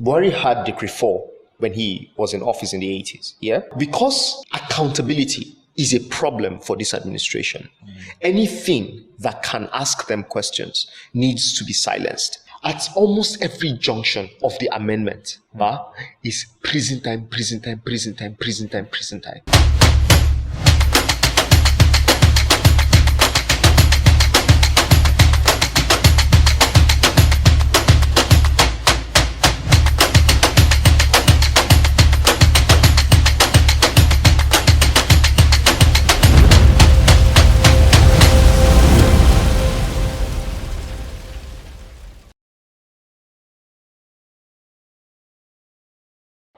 Buhari had Decree 4 when he was in office in the 80s. Yeah? Because accountability is a problem for this administration. Anything that can ask them questions needs to be silenced. At almost every junction of the amendment, is prison time, prison time, prison time, prison time, prison time.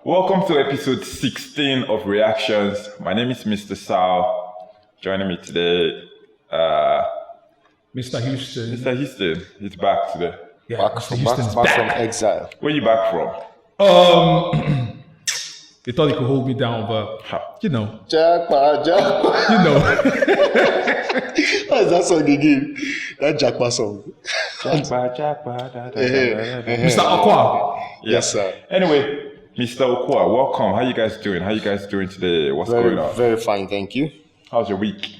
Welcome to episode 16 of Reactions. My name is Mr. Sal. Joining me today, Mr. Houston. Mr. Houston. He's back today. Yeah, Back from exile. Where are you back from? They thought they could hold me down, but you know. Jackpot. You know. What is that song again? That Jackpot song. Jackpot. Mr. Oqua. Yes, sir. Anyway, Mr. Oqua, welcome. How you guys doing? How you guys doing today? What's going on? Very fine, thank you. How's your week?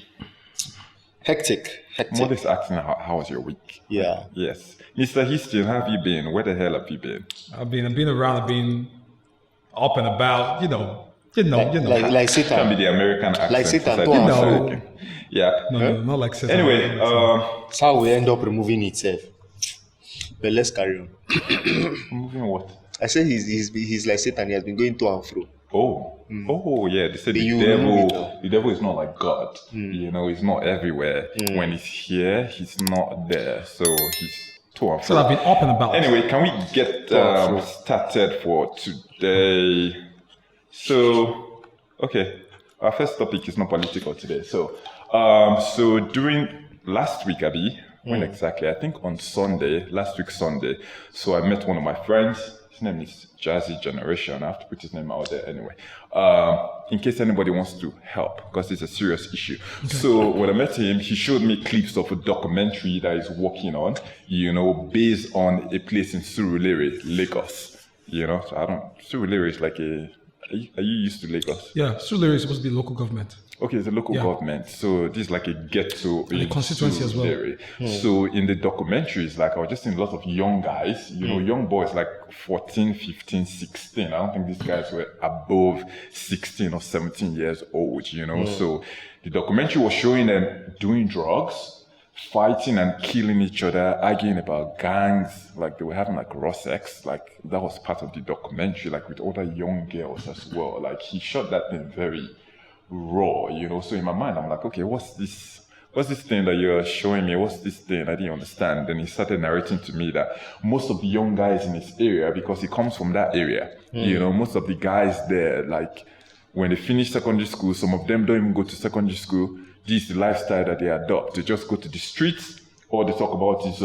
Hectic. More just asking how was your week? Yeah. Yes. Mr. Houston, how have you been? Where the hell have you been? I've been around, I've been up and about, you know. Like Satan. Can be the American accent. Like Satan, Society. you know. Okay. Yeah. No, not like Satan. Anyway, That's how we end up removing itself. But let's carry on. moving what? I said he's like Satan. He has been going to and fro. Oh, yeah. They said the devil is not like God. You know, he's not everywhere. When he's here, he's not there. So he's to and So fro. I've been up and about. Anyway, can we get started for today? So, okay. Our first topic is not political today. So during last week, Abby, when exactly? I think on Sunday, last week Sunday. So I met one of my friends. His name is Jazzy Generation. I have to put his name out there anyway. In case anybody wants to help, because it's a serious issue. So when I met him, he showed me clips of a documentary that he's working on, you know, based on a place in Surulere, Lagos. You know, so Surulere is like are you used to Lagos? Yeah, Surulere is supposed to be local government. Okay, it's a local government. So this is like a ghetto in a constituency as well. Surulere. So in the documentaries, like I was just seeing a lot of young guys, you know, young boys like 14, 15, 16. I don't think these guys were above 16 or 17 years old, you know. So the documentary was showing them doing drugs, fighting and killing each other, arguing about gangs, like they were having like raw sex, like that was part of the documentary, like with other young girls as well. Like he shot that thing very raw, you know. So in my mind, I'm like, okay, what's this thing that you're showing me? What's this thing? I didn't understand. Then he started narrating to me that most of the young guys in his area, because he comes from that area, you know, most of the guys there, like when they finish secondary school, some of them don't even go to secondary school. This is the lifestyle that they adopt. They just go to the streets, or they talk about these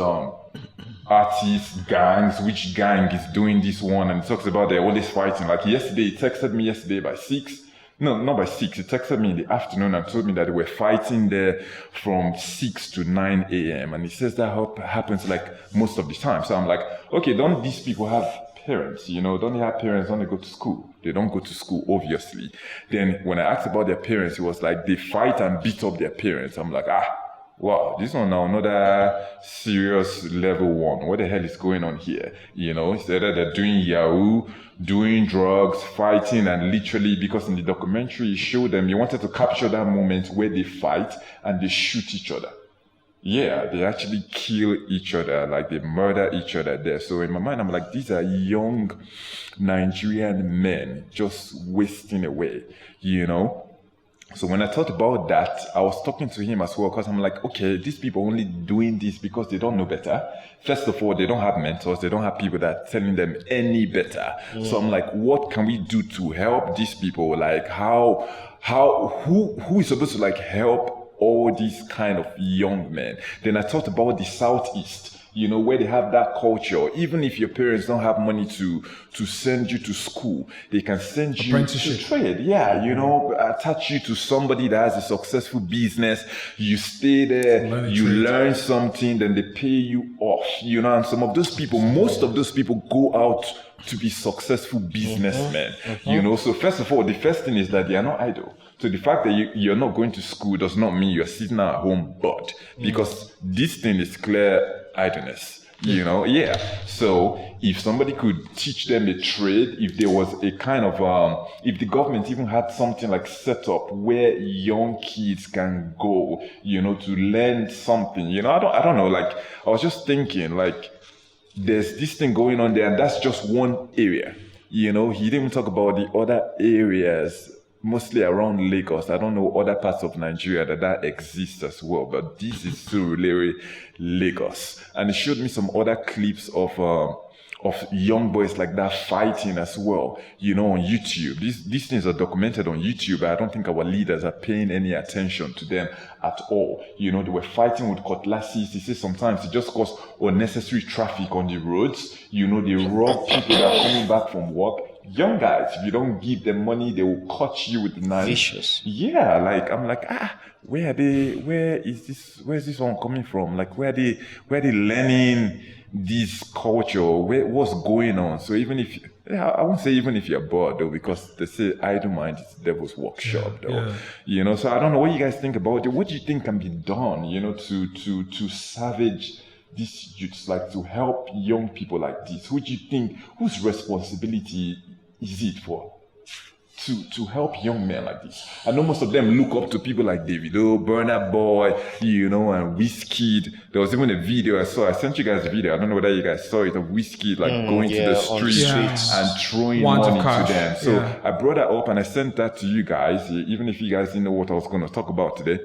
artists, gangs, which gang is doing this one, and he talks about they're always fighting. Like yesterday, he texted me by 6. No, not by 6. He texted me in the afternoon and told me that they were fighting there from 6 to 9 a.m. And he says that happens like most of the time. So I'm like, okay, don't these people have parents? You know, don't they have parents? Don't they go to school? They don't go to school, obviously. Then when I asked about their parents, it was like they fight and beat up their parents. I'm like, wow, this one now another serious level one. What the hell is going on here? You know, instead of they're doing Yahoo, doing drugs, fighting, and literally, because in the documentary he showed them, he wanted to capture that moment where they fight and they shoot each other. Yeah, they actually kill each other, like they murder each other there. So in my mind, I'm like, these are young Nigerian men just wasting away, you know? So when I thought about that, I was talking to him as well, because I'm like, okay, these people only doing this because they don't know better. First of all, they don't have mentors. They don't have people that are telling them any better. So I'm like, what can we do to help these people? Like who is supposed to like help all these kind of young men? Then I thought about the Southeast, you know, where they have that culture. Even if your parents don't have money to send you to school, they can send you to trade. Yeah, you know, attach you to somebody that has a successful business. You stay there, you learn something, then they pay you off, you know. And some of those people, most of those people go out to be successful businessmen. You know, so first of all, the first thing is that they are not idle. So the fact that you're not going to school does not mean you're sitting at home bored, because this thing is clear idleness. You know, So if somebody could teach them a trade, if there was a kind of, if the government even had something like set up where young kids can go, you know, to learn something, you know, I don't know, like, I was just thinking, like, there's this thing going on there, and that's just one area. You know, he didn't even talk about the other areas, mostly around Lagos. I don't know other parts of Nigeria that exists as well, but this is Surulere, Lagos. And he showed me some other clips of young boys like that fighting as well, you know, on YouTube. These things are documented on YouTube, but I don't think our leaders are paying any attention to them at all. You know, they were fighting with cutlasses. He says sometimes it just causes unnecessary traffic on the roads. You know, they rob people that are coming back from work. Young guys, if you don't give them money, they will cut you with the knife. Vicious. Yeah, like, I'm like, where is this one coming from? Like, where are they learning this culture? What's going on? So even if, I won't say even if you're bored though, because they say idle mind is the devil's workshop though. Yeah. You know, so I don't know what you guys think about it. What do you think can be done, you know, to savage these youths, like to help young people like this? Who do you think, whose responsibility is it for to help young men like this? I know most of them look up to people like Davido, Burna Boy, you know, and Wizkid. There was even a video I saw. I sent you guys a video. I don't know whether you guys saw it, of Wizkid like going to the streets and throwing money to them. So I brought that up and I sent that to you guys, even if you guys didn't know what I was going to talk about today.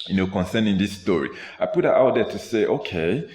You know, concerning this story, I put it out there to say, okay,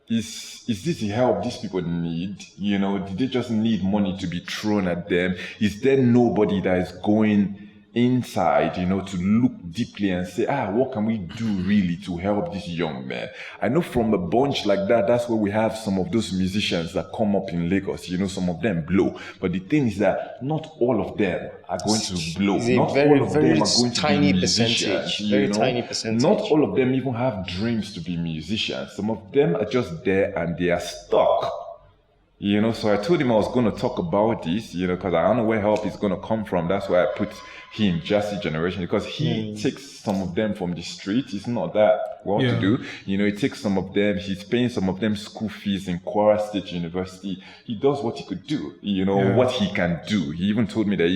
is this the help these people need? You know, did they just need money to be thrown at them? Is there nobody that is going inside, you know, to look deeply and say, what can we do really to help this young man? I know from a bunch like that, that's where we have some of those musicians that come up in Lagos, you know, some of them blow. But the thing is that not all of them are going to blow. Not all of them are going to be musicians. Very tiny percentage. Not all of them even have dreams to be musicians. Some of them are just there and they are stuck. You know, so I told him I was going to talk about this, you know, because I don't know where help is going to come from. That's why I put him, Jassy Generation, because he takes some of them from the street. It's not that well to do. You know, he takes some of them, he's paying some of them school fees in Kwara State University. He does what he could do, you know, what he can do. He even told me that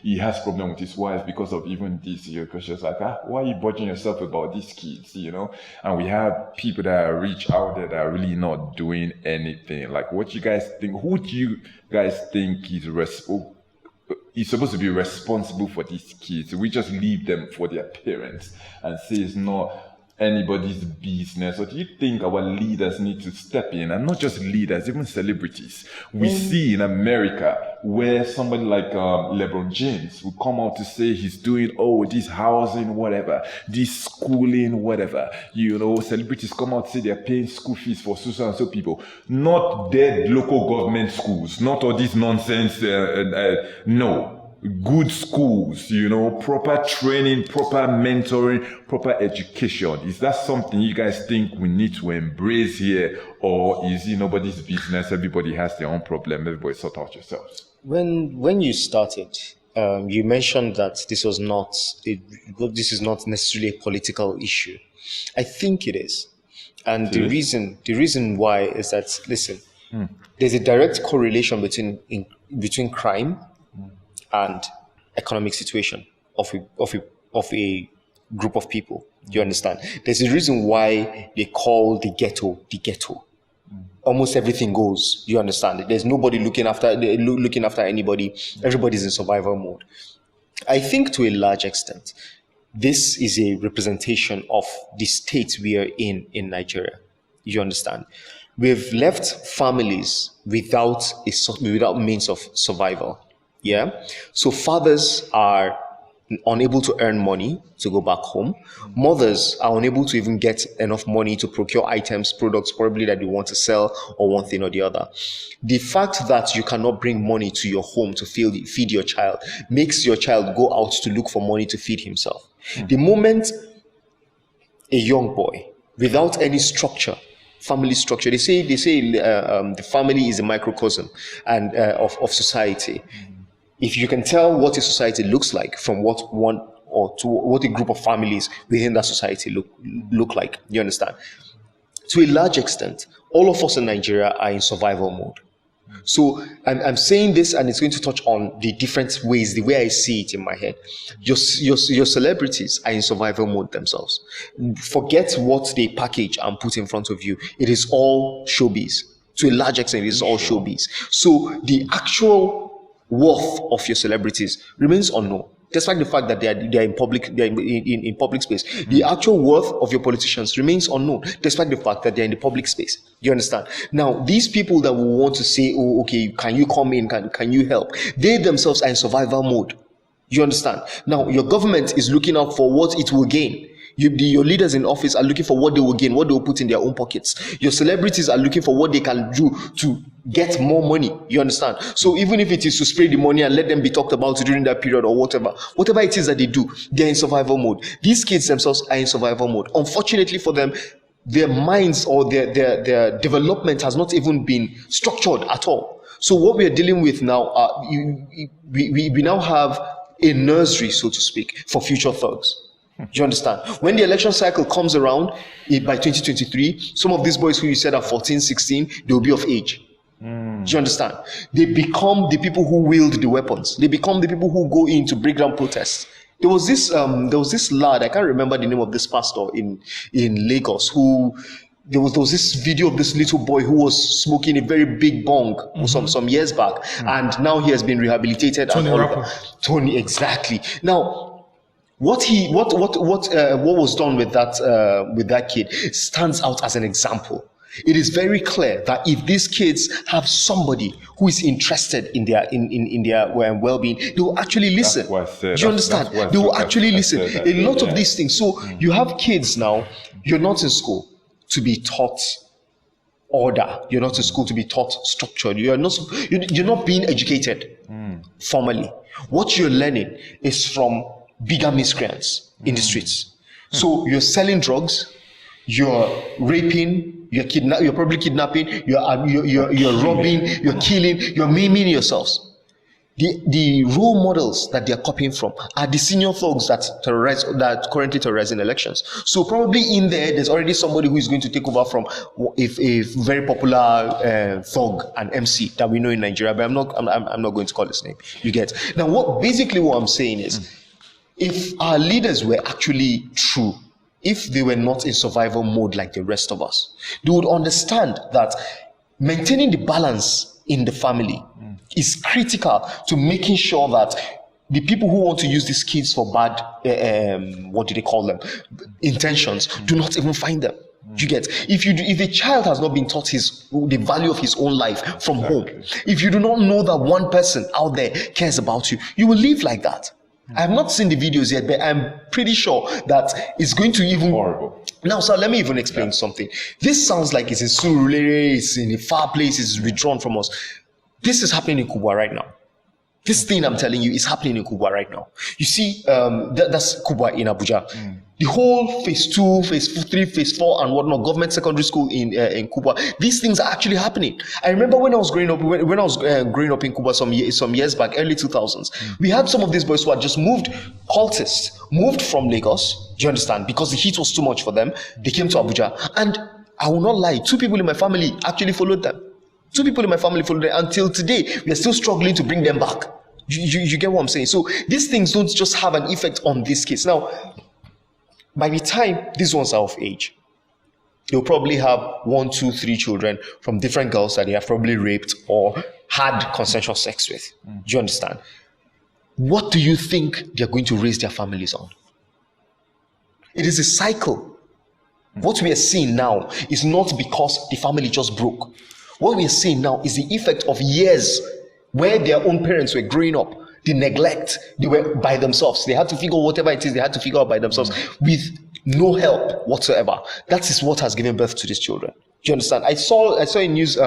he has problem with his wife because of even this, you know, because she's like, why are you budging yourself about these kids, you know? And we have people that are rich out there that are really not doing anything. Like, what you guys think? Who do you guys think is supposed to be responsible for these kids? We just leave them for their parents and say it's not anybody's business? Or do you think our leaders need to step in? And not just leaders, even celebrities. We see in America where somebody like LeBron James will come out to say he's doing, this housing, whatever, this schooling, whatever. You know, celebrities come out to say they're paying school fees for so and so people. Not dead local government schools, not all this nonsense. No. Good schools, you know, proper training, proper mentoring, proper education. Is that something you guys think we need to embrace here? Or is it nobody's business? Everybody has their own problem. Everybody sort out yourselves. When you started, you mentioned that this is not necessarily a political issue. I think it is. And the reason why is that, listen, there's a direct correlation between crime and economic situation of a group of people. Do you understand? There's a reason why they call the ghetto the ghetto. Almost everything goes. Do you understand? There's nobody looking after anybody. Everybody's in survival mode. I think to a large extent, this is a representation of the state we are in Nigeria. You understand? We've left families without means of survival. Yeah. So fathers are unable to earn money to go back home. Mothers are unable to even get enough money to procure items, products probably that they want to sell or one thing or the other. The fact that you cannot bring money to your home to feed your child makes your child go out to look for money to feed himself. The moment a young boy without any structure family structure. They say the family is a microcosm and of society. If you can tell what a society looks like from what one or two, what a group of families within that society look like, you understand? To a large extent, all of us in Nigeria are in survival mode. So I'm saying this, and it's going to touch on the different ways, the way I see it in my head. Your celebrities are in survival mode themselves. Forget what they package and put in front of you. It is all showbiz. To a large extent, it is all showbiz. So the actual worth of your celebrities remains unknown, despite the fact that they are in public, in public space. The actual worth of your politicians remains unknown, despite the fact that they're in the public space. You understand? Now, these people that will want to say, oh, okay, can you come in? Can you help? They themselves are in survival mode. You understand? Now, your government is looking out for what it will gain. Your leaders in office are looking for what they will gain, what they will put in their own pockets. Your celebrities are looking for what they can do to get more money. You understand? So even if it is to spray the money and let them be talked about during that period or whatever it is that they do, they're in survival mode. These kids themselves are in survival mode. Unfortunately for them, their minds or their development has not even been structured at all. So what we are dealing with now, we now have a nursery, so to speak, for future thugs. Do you understand? When the election cycle comes around by 2023, some of these boys who you said are 14, 16, they will be of age. Do you understand? They become the people who wield the weapons. They become the people who go in to break down protests. There was this lad, I can't remember the name of this pastor in Lagos, who there was this video of this little boy who was smoking a very big bong some years back, and now he has been rehabilitated. Tony, exactly. Now, what was done with that kid stands out as an example. It is very clear that if these kids have somebody who is interested in their well-being, they will actually listen. Do you understand? They will actually listen. A lot of these things. So you have kids now. You're not in school to be taught order. You're not in school to be taught structure. You're not being educated formally. What you're learning is from bigger miscreants in the streets. So you're selling drugs, you're raping, you're probably kidnapping, you're robbing, you're killing, you're maiming yourselves. The role models that they're copying from are the senior thugs that currently terrorizing elections. So probably in there's already somebody who is going to take over from a very popular thug and MC that we know in Nigeria, but I'm not going to call his name. You get? Now, what I'm saying is, if our leaders were actually true, if they were not in survival mode like the rest of us, they would understand that maintaining the balance in the family is critical to making sure that the people who want to use these kids for bad, what do they call them, intentions, do not even find them. You get? If a child has not been taught the value of his own life from home, if you do not know that one person out there cares about you, you will live like that. I have not seen the videos yet, but I'm pretty sure that it's going to even... Horrible. Now, sir, let me even explain something. This sounds like it's in Surulere, it's in a far place, it's withdrawn from us. This is happening in Cuba right now. This thing I'm telling you is happening in Cuba right now. You see, that's Cuba in Abuja. The whole phase 2, phase 3, phase 4, and whatnot, government secondary school in Cuba, these things are actually happening. I remember when I was growing up, growing up in Cuba some years back, early 2000s, we had some of these boys who had just moved from Lagos. Do you understand? Because the heat was too much for them. They came to Abuja, and I will not lie, 2 people in my family actually followed them. 2 people in my family followed them. Until today, we are still struggling to bring them back. You get what I'm saying? So these things don't just have an effect on this case. Now, by the time these ones are of age, they'll probably have 1, 2, 3 children from different girls that they have probably raped or had consensual sex with. Do you understand? What do you think they're going to raise their families on? It is a cycle. What we are seeing now is not because the family just broke. What we are seeing now is the effect of years where their own parents were growing up. The neglect, they were by themselves. They had to figure whatever it is they had to figure out by themselves with no help whatsoever. That is what has given birth to these children. Do you understand? I saw a news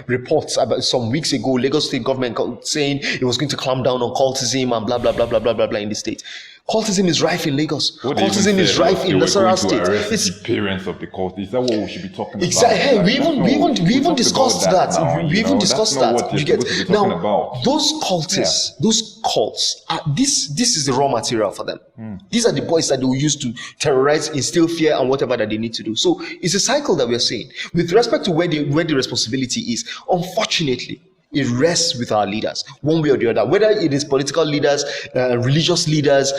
reports about some weeks ago, Lagos state government saying it was going to clamp down on cultism and blah, blah, blah, blah, blah, blah, blah in the state. Cultism is rife in Lagos. What they Cultism even is said rife was in they were Nasarawa going to State. arrest It's the parents of the cult. Is that what we should be talking about? exactly. Hey, Like, we even talked discussed about that. now, We even discussed That's not that. what you're You get supposed to be talking now about. those cultists, those cults. This is the raw material for them. These are the boys that they will use to terrorize, instill fear, and whatever that they need to do. So it's a cycle that we're seeing. With respect to where the responsibility is, unfortunately, it rests with our leaders, one way or the other. Whether it is political leaders, religious leaders,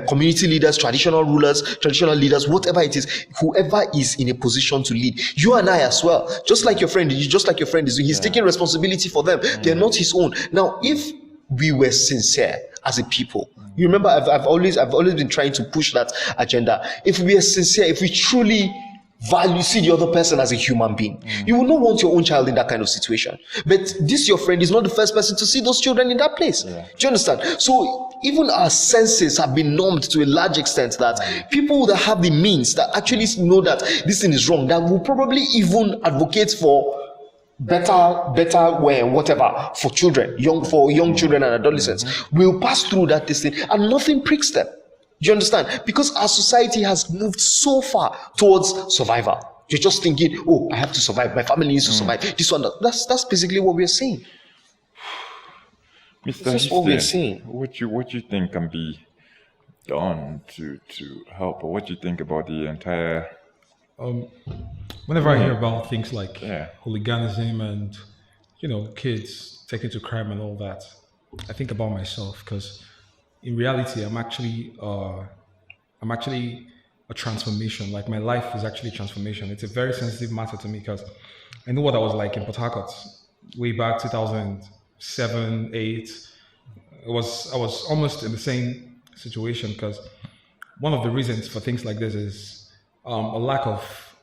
community leaders, traditional leaders, whatever it is, whoever is in a position to lead. You and I as well, just like your friend is doing. He's taking responsibility for them. They're not his own. Now, if we were sincere as a people, you remember, I've always been trying to push that agenda. If we are sincere, if we truly see the other person as a human being, you will not want your own child in that kind of situation. But this your friend is not the first person to see those children in that place. Do you understand? So even our senses have been numbed to a large extent that people that have the means, that actually know that this thing is wrong, that will probably even advocate for better way, whatever, for young children and adolescents, will pass through that thing and nothing pricks them. Do you understand? Because our society has moved so far towards survival. You're just thinking, oh, I have to survive. My family needs to survive. This one, that's basically what we're saying. Mr. That's what we're saying. What you think can be done to help, or what you think about the entire? Whenever I hear about things like hooliganism and kids taken to crime and all that, I think about myself, because in reality, I'm actually a transformation. Like, my life is actually a transformation. It's a very sensitive matter to me, because I know what I was like in Port Harcourt way back 2007, 8. I was almost in the same situation, because one of the reasons for things like this is a lack of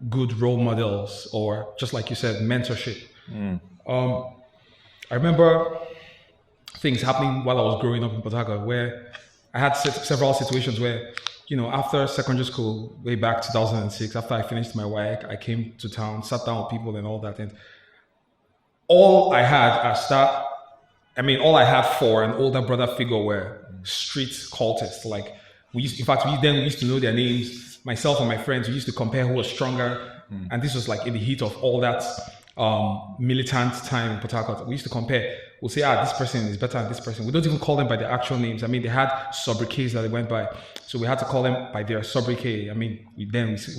good role models, or just like you said, mentorship. I remember things happening while I was growing up in Port Harcourt, where I had several situations where, after secondary school, way back 2006, after I finished my WAEC, I came to town, sat down with people and all that. And all I had for an older brother figure were street cultists. Like, we used to know their names. Myself and my friends, we used to compare who was stronger. And this was like in the heat of all that militant time in Port Harcourt. We used to compare. We'll say, this person is better than this person. We don't even call them by their actual names. I mean, they had sobriquets that they went by, so we had to call them by their sobriquet. I mean, we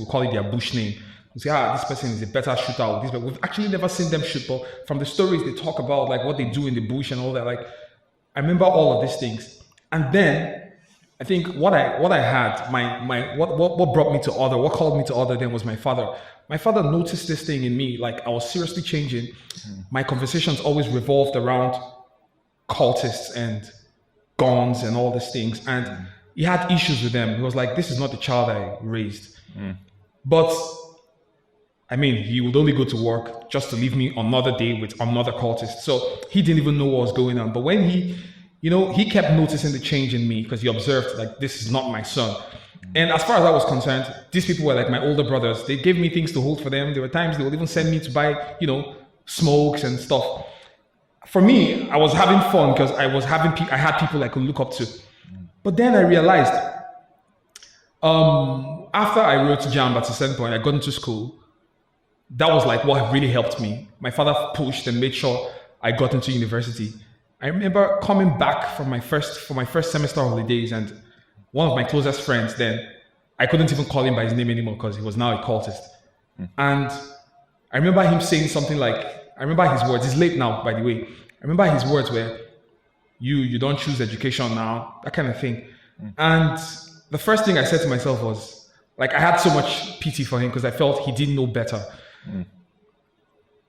call it their bush name. We say, this person is a better shooter. But we've actually never seen them shoot. But from the stories they talk about, like what they do in the bush and all that, like, I remember all of these things. And then I think what I had, what brought me to order, what called me to order then was my father. My father noticed this thing in me, like I was seriously changing. My conversations always revolved around cultists and guns and all these things. And he had issues with them. He was like, this is not the child I raised. But I mean, he would only go to work just to leave me another day with another cultist. So he didn't even know what was going on. But when he kept noticing the change in me, because he observed, like, this is not my son. And as far as I was concerned, these people were like my older brothers. They gave me things to hold for them. There were times they would even send me to buy, smokes and stuff. For me, I was having fun because I had people I could look up to. But then I realized, after I wrote JAMB at a certain point, I got into school. That was like what really helped me. My father pushed and made sure I got into university. I remember coming back for my first semester holidays, and one of my closest friends then, I couldn't even call him by his name anymore because he was now a cultist. And I remember him saying something like, I remember his words, he's late now, by the way. I remember his words were, you don't choose education now, that kind of thing. And the first thing I said to myself was, like, I had so much pity for him because I felt he didn't know better.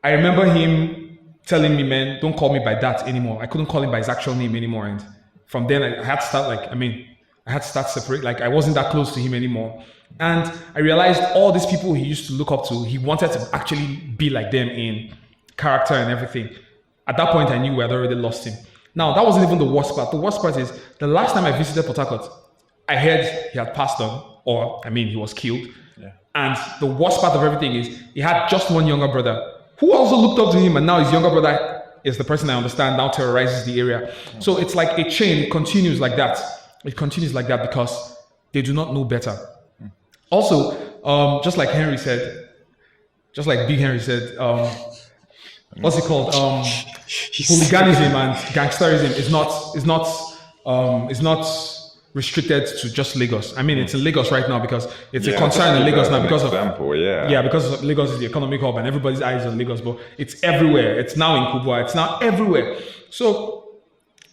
I remember him telling me, man, don't call me by that anymore. I couldn't call him by his actual name anymore. And from then I had to start separate. Like, I wasn't that close to him anymore. And I realized all these people he used to look up to, he wanted to actually be like them in character and everything. At that point, I knew we had already lost him. Now, that wasn't even the worst part. The worst part is, the last time I visited Port Harcourt, I heard he had passed on, he was killed. Yeah. And the worst part of everything is, he had just one younger brother who also looked up to him, and now his younger brother is the person I understand now terrorizes the area. So it's like a chain, it continues like that. it continues like that because they do not know better. Also, just like Henry said, just like Big Henry said, what's it called? Hooliganism and gangsterism is not restricted to just Lagos. I mean, it's in Lagos right now because it's a concern in Lagos now because because Lagos is the economic hub and everybody's eyes on Lagos, but it's everywhere. It's now in Kubwa. It's now everywhere. So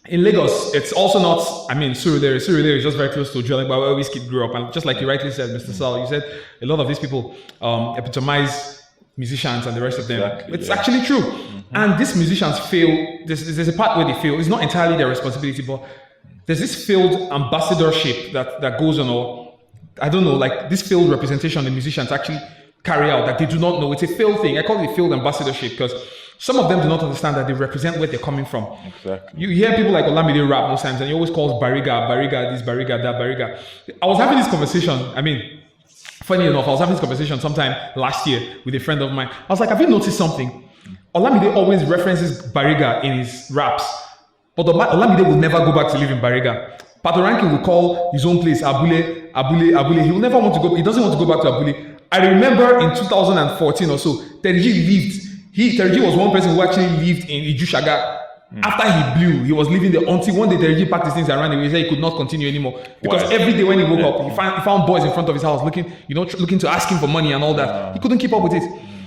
in Lagos, it's also not, I mean, Surulere is just very close to Ojuelegba, where Wizkid grew up. And just like you rightly said, Mr. Sal, you said a lot of these people epitomize musicians and the rest of them. Exactly, it's actually true. And these musicians fail. There's a part where they fail. It's not entirely their responsibility, but there's this failed ambassadorship that goes on, or I don't know, like this failed representation the musicians actually carry out that they do not know. It's a failed thing. I call it a failed ambassadorship because some of them do not understand that they represent where they're coming from. Exactly. You hear people like Olamide rap most times and he always calls Bariga, this, Bariga, that, Bariga. I was having this conversation, funny enough, I was having this conversation sometime last year with a friend of mine. I was like, have you noticed something? Olamide always references Bariga in his raps, but Olamide will never go back to live in Bariga. Patoranking will call his own place Abule. He will never want to go, he doesn't want to go back to Abule. I remember in 2014 or so, Terji was one person who actually lived in Ijushaga. After he blew, he was living there until one day Terji packed his things and ran away. He said he could not continue anymore. Because every day when he woke up, he found boys in front of his house looking to ask him for money and all that. He couldn't keep up with it.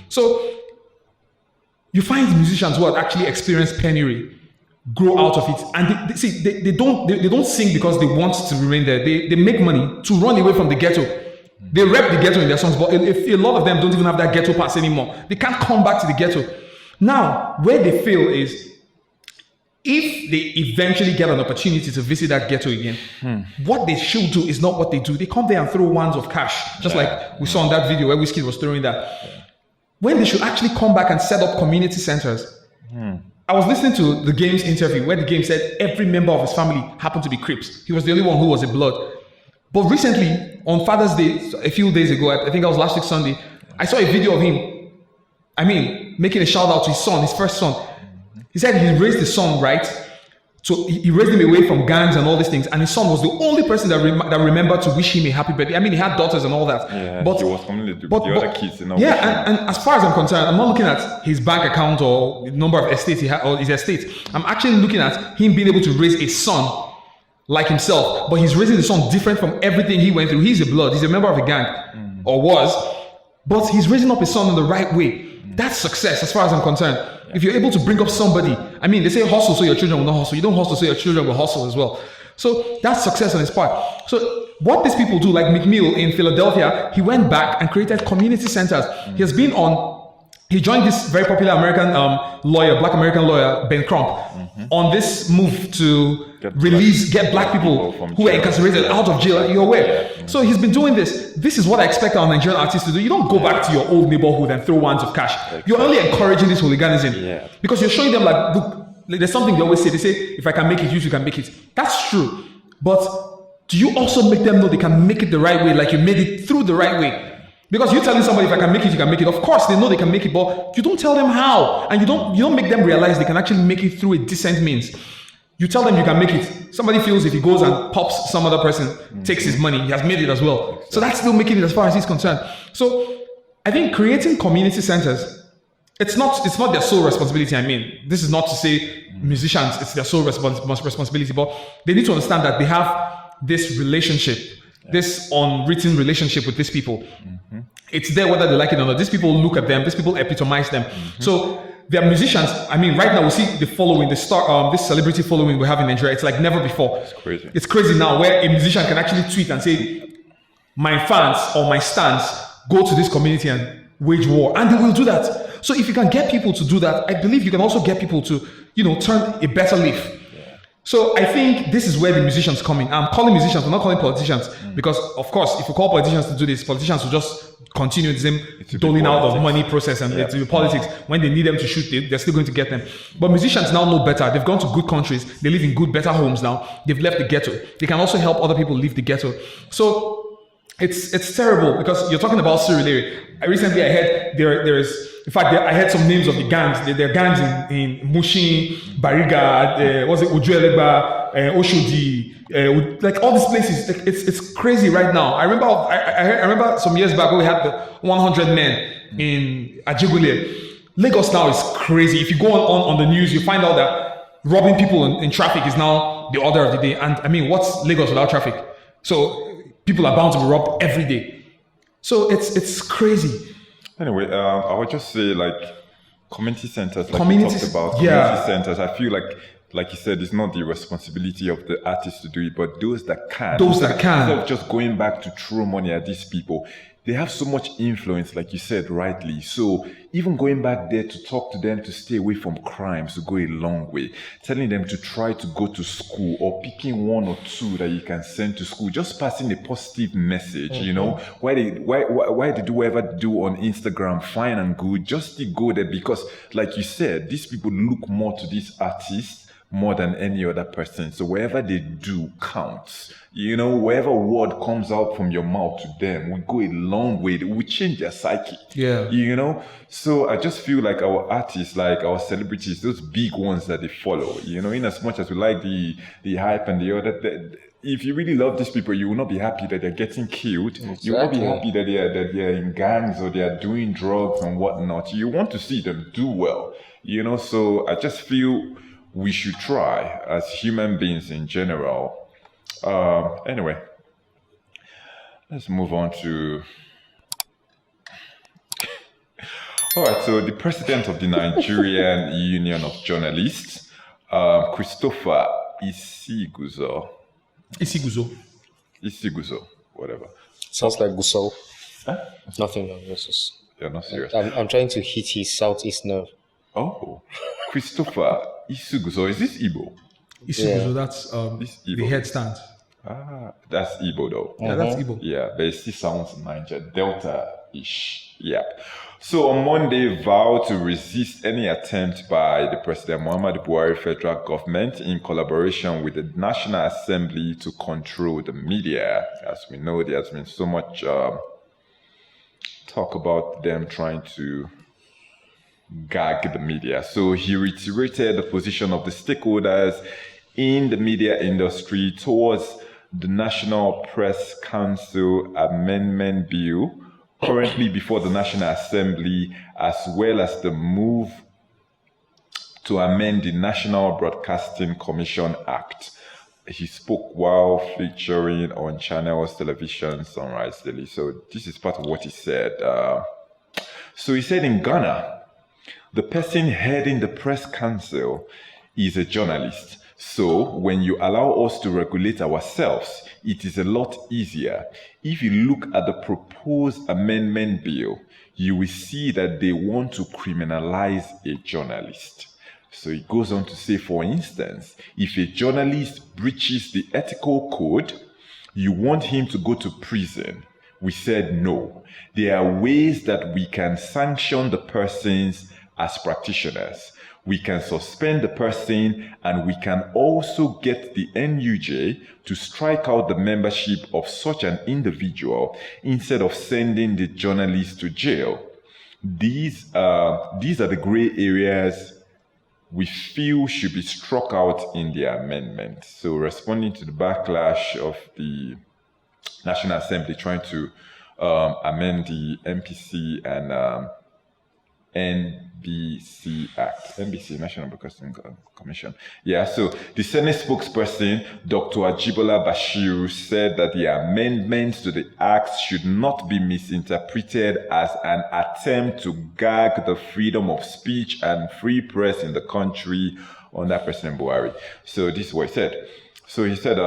So you find musicians who have actually experienced penury grow out of it. And they don't sing because they want to remain there. They make money to run away from the ghetto. They rep the ghetto in their songs, but a lot of them don't even have that ghetto pass anymore. They can't come back to the ghetto. Now, where they fail is if they eventually get an opportunity to visit that ghetto again, what they should do is not what they do. They come there and throw wands of cash, just like we saw in that video where Wizkid was throwing that. When they should actually come back and set up community centers. I was listening to the Game's interview where the Game said every member of his family happened to be Crips. He was the only one who was a Blood. But recently, on Father's Day, a few days ago, I think that was last week Sunday, I saw a video of him, making a shout out to his son, his first son. He said he raised his son right. So he raised him away from gangs and all these things. And his son was the only person that remembered to wish him a happy birthday. He had daughters and all that. Yeah, but he was coming to the other kids. And as far as I'm concerned, I'm not looking at his bank account or the number of estates he had or his estate. I'm actually looking at him being able to raise a son like himself, but he's raising the son different from everything he went through. He's a Blood. He's a member of a gang, or was, but he's raising up his son in the right way. That's success as far as I'm concerned. If you're able to bring up somebody, they say hustle so your children will not hustle. You don't hustle so your children will hustle as well. So that's success on his part. So what these people do, like McMill in Philadelphia, he went back and created community centers. He joined this very popular American black American lawyer, Ben Crump, on this move to get black people who were incarcerated out of jail. You're aware. So he's been doing this. This is what I expect our Nigerian artists to do. You don't go back to your old neighborhood and throw wands of cash. You're only encouraging this hooliganism because you're showing them like, look, there's something they always say. They say, if I can make it, you can make it. That's true. But do you also make them know they can make it the right way, like you made it through the right way? Because you're telling somebody if I can make it, you can make it. Of course, they know they can make it, but you don't tell them how, and you don't make them realize they can actually make it through a decent means. You tell them you can make it. Somebody feels if he goes and pops some other person, takes his money, he has made it as well. So that's still making it as far as he's concerned. So I think creating community centers, it's not their sole responsibility. This is not to say musicians, it's their sole responsibility, but they need to understand that they have this relationship, this unwritten relationship with these people. It's there whether they like it or not. These people look at them, these people epitomize them. So they're musicians. Right now we see the following, this celebrity following we have in Nigeria. It's like never before. It's crazy now where a musician can actually tweet and say, my fans or my stans go to this community and wage war. And they will do that. So if you can get people to do that, I believe you can also get people to, turn a better leaf. So I think this is where the musicians come in. I'm calling musicians, I'm not calling politicians, because of course, if you call politicians to do this, politicians will just continue the same doling out of money process and it's politics. When they need them to shoot, they're still going to get them. But musicians now know better. They've gone to good countries. They live in good, better homes now. They've left the ghetto. They can also help other people leave the ghetto. So it's terrible because you're talking about Surulere. Recently I heard I heard some names of the gangs. There are gangs in Mushin, Bariga, Ojuelegba, Oshodi, like all these places. Like, it's crazy right now. I remember some years back when we had the 100 men in Ajigule. Lagos now is crazy. If you go on the news, you find out that robbing people in traffic is now the order of the day. And I mean, what's Lagos without traffic? So people are bound to be robbed every day. So it's crazy. Anyway, I would just say like community centers, like we talked about, community centers. I feel like you said, it's not the responsibility of the artists to do it, but those that can. Instead of just going back to throw money at these people, they have so much influence, like you said rightly. So even going back there to talk to them to stay away from crimes to go a long way. Telling them to try to go to school or picking one or two that you can send to school, just passing a positive message, you know. Why they do whatever they do on Instagram, fine and good, just to go there because, like you said, these people look more to these artists more than any other person. So whatever they do counts. You know, whatever word comes out from your mouth to them will go a long way. It will change their psyche. Yeah. You know? So I just feel like our artists, like our celebrities, those big ones that they follow, you know, in as much as we like the hype and the other, if you really love these people, you will not be happy that they're getting killed. Exactly. You will not be happy that they're in gangs or they are doing drugs and whatnot. You want to see them do well. You know, so I just feel we should try as human beings in general. Anyway, let's move on to... All right, so the president of the Nigerian Union of Journalists, Christopher Isiguzo, whatever. Sounds like Gusau. Huh? Nothing, no, this is... You're not serious. I'm trying to hit his southeast nerve. Oh, Christopher Isiguzo. Is this Igbo? Isiguzo, that's the headstand. Ah, that's Igbo though. Yeah, that's Igbo. Yeah, but it still sounds Niger, Delta-ish. Yeah. So on Monday, vowed to resist any attempt by the President Muhammad Buhari federal government in collaboration with the National Assembly to control the media. As we know, there has been so much talk about them trying to gag the media. So he reiterated the position of the stakeholders in the media industry towards the National Press Council Amendment Bill, currently before the National Assembly, as well as the move to amend the National Broadcasting Commission Act. He spoke while featuring on channels, television, Sunrise Daily. So this is part of what he said. So he said in Ghana, the person heading the press council is a journalist. So when you allow us to regulate ourselves, it is a lot easier. If you look at the proposed amendment bill, you will see that they want to criminalize a journalist. So it goes on to say, for instance, if a journalist breaches the ethical code, you want him to go to prison. We said no. There are ways that we can sanction the persons as practitioners. We can suspend the person, and we can also get the NUJ to strike out the membership of such an individual instead of sending the journalist to jail. These are the gray areas we feel should be struck out in the amendment. So responding to the backlash of the National Assembly trying to amend the MPC and NBC Act, NBC, National Broadcasting Commission. Yeah, so the Senate spokesperson, Dr. Ajibola Bashiru, said that the amendments to the Act should not be misinterpreted as an attempt to gag the freedom of speech and free press in the country under President Buhari. So this is what he said. So he said,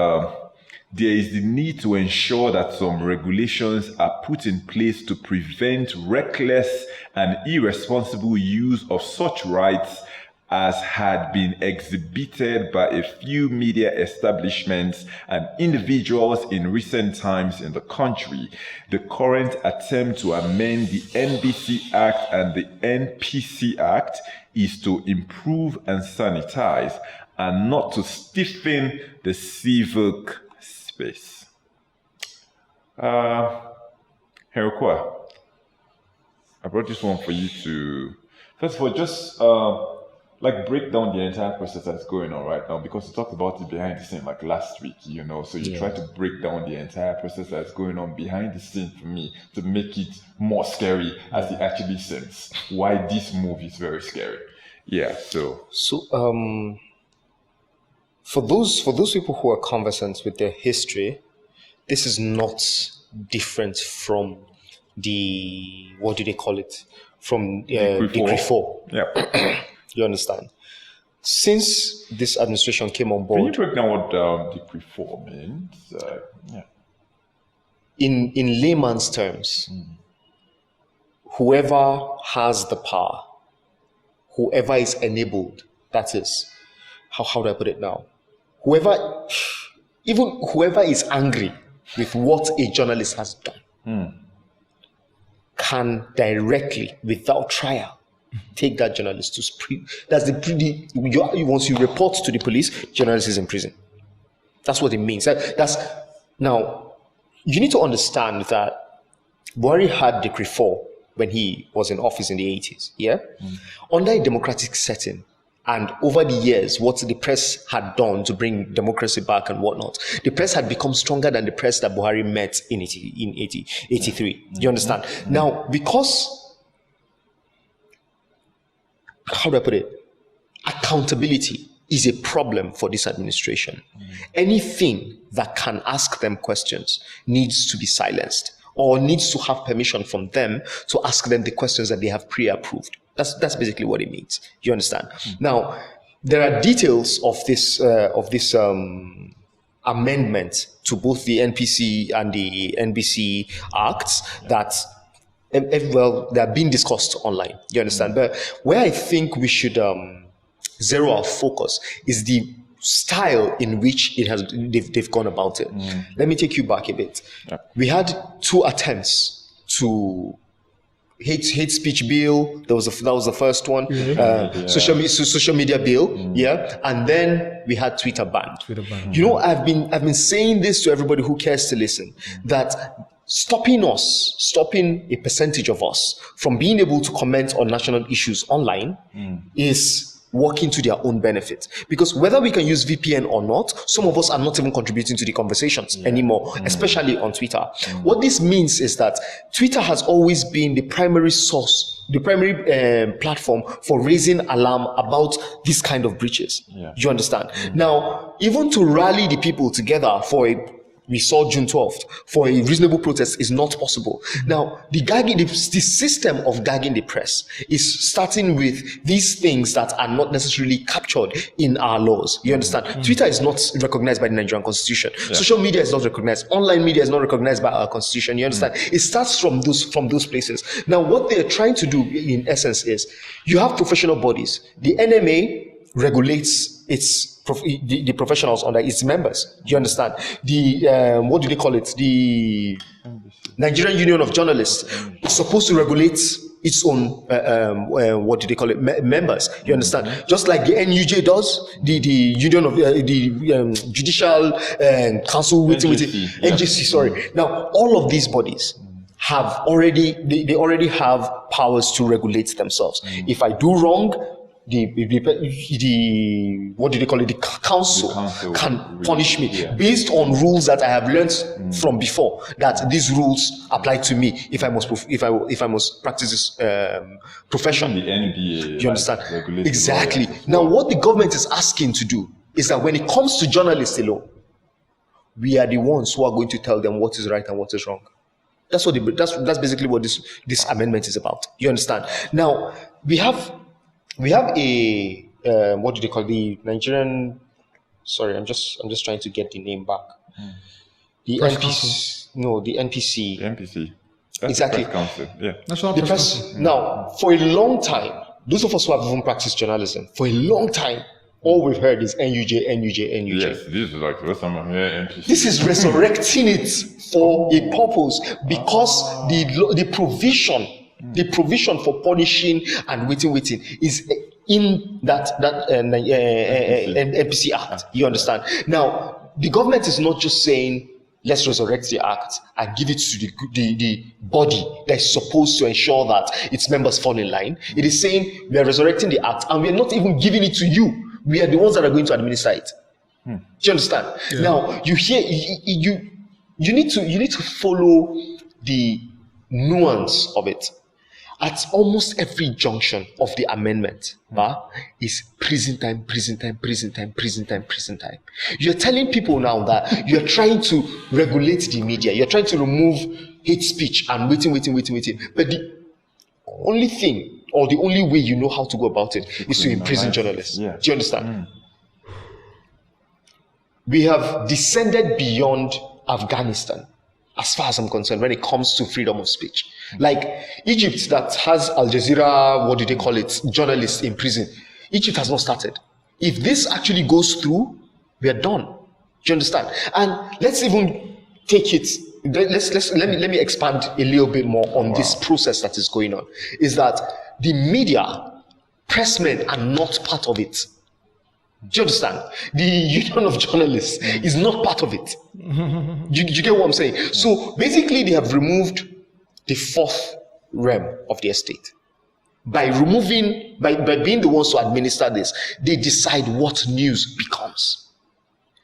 there is the need to ensure that some regulations are put in place to prevent reckless and irresponsible use of such rights as had been exhibited by a few media establishments and individuals in recent times in the country. The current attempt to amend the NBC Act and the NPC Act is to improve and sanitize and not to stiffen the civic space. Oqua, I brought this one for you to, first of all, just like break down the entire process that's going on right now, because you talked about it behind the scene like last week, so you try to break down the entire process that's going on behind the scene for me to make it more scary as it actually seems. Why this move is very scary. For those people who are conversant with their history, this is not different from the, what do they call it? From Decree 4. Yeah. You understand? Since this administration came on board, can you break down what Decree 4 means? In layman's terms, whoever has the power, whoever is enabled, that is, how do I put it now? Whoever is angry with what a journalist has done, can directly, without trial, take that journalist to once you report to the police, journalist is in prison. That's what it means. Now, you need to understand that Buhari had Decree 4 when he was in office in the 80s. Under a democratic setting, and over the years, what the press had done to bring democracy back and whatnot, the press had become stronger than the press that Buhari met in 83. You understand? Now, because, how do I put it? Accountability is a problem for this administration. Anything that can ask them questions needs to be silenced, or needs to have permission from them to ask them the questions that they have pre-approved. That's basically what it means. You understand? Now, there are details of this amendment to both the NPC and the NBC Acts that, they're being discussed online. You understand? But where I think we should zero our focus is the style in which they've gone about it. Let me take you back a bit. We had 2 attempts to hate speech bill. That was the first one. Social media bill. And then we had Twitter ban. I've been saying this to everybody who cares to listen, that stopping a percentage of us from being able to comment on national issues online is working to their own benefit. Because whether we can use VPN or not, some of us are not even contributing to the conversations anymore, especially on Twitter. What this means is that Twitter has always been the primary source, the primary platform for raising alarm about this kind of breaches. You understand? Now, even to rally the people together we saw June 12th, for a reasonable protest is not possible. Now, the system of gagging the press is starting with these things that are not necessarily captured in our laws. You understand? Twitter is not recognized by the Nigerian Constitution. Social media is not recognized. Online media is not recognized by our Constitution. You understand? It starts from those places. Now, what they're trying to do, in essence, is you have professional bodies. The NMA regulates the professionals under its members. You understand? The what do they call it? The Nigerian Union of Journalists is supposed to regulate its own what do they call it? Members. You understand? Just like the NUJ does, the Union of the Judicial Council NGC. Sorry. Now, all of these bodies have they already have powers to regulate themselves. If I do wrong, the what do they call it? The council can punish me based on rules that I have learned from before. That these rules apply to me if I must practice this profession. The NBA, you understand? Exactly. Now, what the government is asking to do is that when it comes to journalists alone, we are the ones who are going to tell them what is right and what is wrong. That's basically what this amendment is about. You understand? Now, we have a what do they call the Nigerian? Sorry, I'm just trying to get the name back. The NPC. No, the NPC. The NPC. That's exactly. The press council. Yeah. National Press Council. Now, for a long time, those of us who have even practiced journalism, for a long time, all we've heard is NUJ. Yes, this is like the first time I'm hearing NPC. This is resurrecting it for a purpose, because the provision for punishing and waiting is in that NPC Act. You understand? Now, the government is not just saying let's resurrect the act and give it to the body that is supposed to ensure that its members fall in line. It is saying we are resurrecting the act and we are not even giving it to you. We are the ones that are going to administer it. Do you understand? Yeah. Now you hear you need to follow the nuance of it. At almost every junction of the amendment, is prison time, prison time, prison time, prison time, prison time. You're telling people now that you're trying to regulate the media, you're trying to remove hate speech and waiting. But the only thing, or the only way you know how to go about it, is to imprison journalists. Yeah. Do you understand? We have descended beyond Afghanistan, as far as I'm concerned, when it comes to freedom of speech. Like Egypt, that has Al Jazeera, what do they call it, journalists in prison. Egypt has not started. If this actually goes through, we are done. Do you understand? And let's even take it. Let me expand a little bit more on this process that is going on. Is that the media, pressmen are not part of it. Do you understand? The Union of Journalists is not part of it. You get what I'm saying? So basically, they have removed the fourth realm of the estate. By removing, by being the ones to administer this, they decide what news becomes.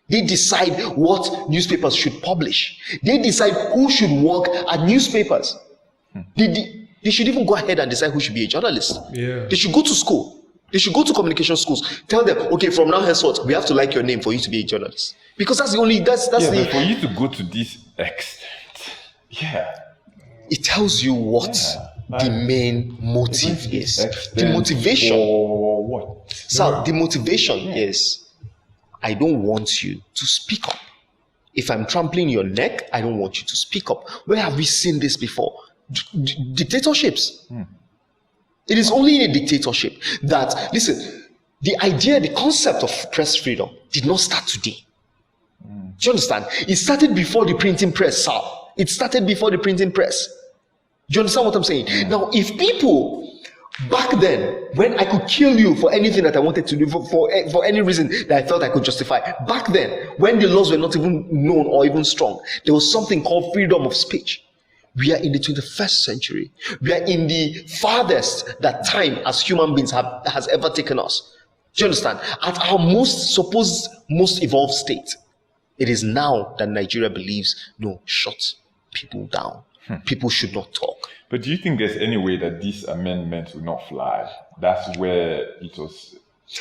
They decide what newspapers should publish. They decide who should work at newspapers. They should even go ahead and decide who should be a journalist. Yeah. They should go to school. They should go to communication schools. Tell them, okay, from now henceforth, we have to like your name for you to be a journalist. Because that's the only, that's but for you to go to this extent, it tells you what the main motive is. The motivation. For what? So the motivation is, I don't want you to speak up. If I'm trampling your neck, I don't want you to speak up. Where have we seen this before? Dictatorships. It is only in a dictatorship that, listen, the idea, the concept of press freedom did not start today. Do you understand? It started before the printing press, sir. It started before the printing press. Do you understand what I'm saying? Now, if people, back then, when I could kill you for anything that I wanted to do, for any reason that I felt I could justify, back then, when the laws were not even known or even strong, there was something called freedom of speech. We are in the 21st century. We are in the farthest that time as human beings has ever taken us. Do you understand? At our most evolved state, it is now that Nigeria believes, no, shut people down. People should not talk. But do you think there's any way that this amendment will not fly? That's where it was.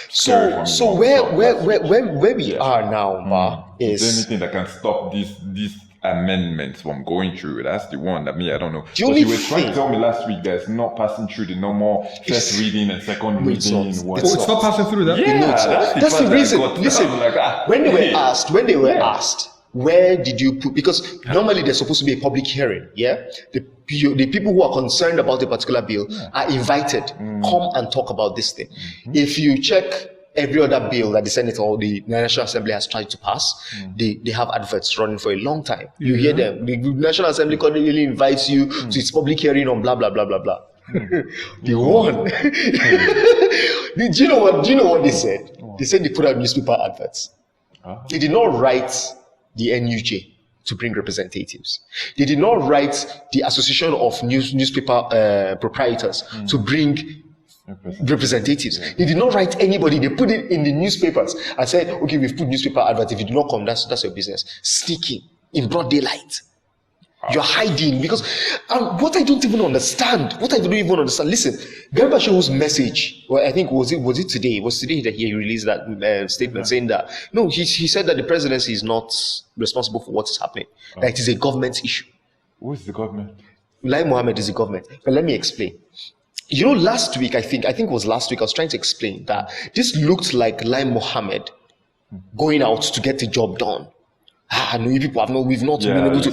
So where we are now, is there anything that can stop this amendments from going through? That's the one that I don't know. You were trying to tell me last week that it's not passing through the normal first reading and second reading. It's not passing through that? That's the reason. Listen, when they were asked, where did you put, because normally there's supposed to be a public hearing, the people who are concerned about a particular bill are invited, come and talk about this thing. If you check every other bill that the Senate or the National Assembly has tried to pass, they have adverts running for a long time. You hear them. The National Assembly really invites you to its public hearing on blah, blah, blah, blah, blah. They won. Do you know what they said? They said they put out newspaper adverts. They did not write the NUJ to bring representatives. They did not write the Association of Newspaper Proprietors to bring representatives. They did not write anybody. They put it in the newspapers and said, okay, we've put newspaper adverts. If you do not come, that's your business. Sneaking in broad daylight. You're hiding because what I don't even understand. Listen, Garba Shehu's message. Well, I think was it today? It was today that he released that statement saying that no, he said that the presidency is not responsible for what is happening. That it is a government issue. Who is the government? Lai Mohammed is the government. But let me explain. You know, last week, I think it was last week, I was trying to explain that this looked like Lai Mohammed going out to get the job done. No, you people we've not been able to.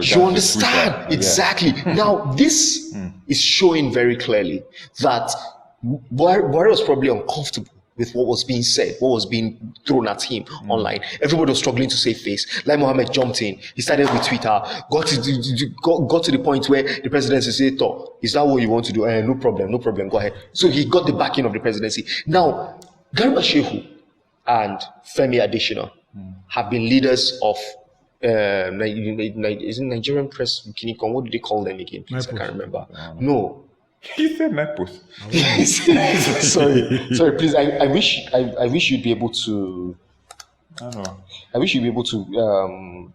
You understand? Exactly. Now, this is showing very clearly that Buhari was probably uncomfortable with what was being said, what was being thrown at him online. Everybody was struggling to save face. Lai Mohammed jumped in. He started with Twitter, got to the point where the presidency said, is that what you want to do? No problem, go ahead. So he got the backing of the presidency. Now, Garba Shehu and Femi Adesina have been leaders of is it Nigerian Press Kinikon? What do they call them again? Please, I can't remember. No. He said Naples. sorry. Please, I wish you'd be able to. I don't know. I wish you'd be able to.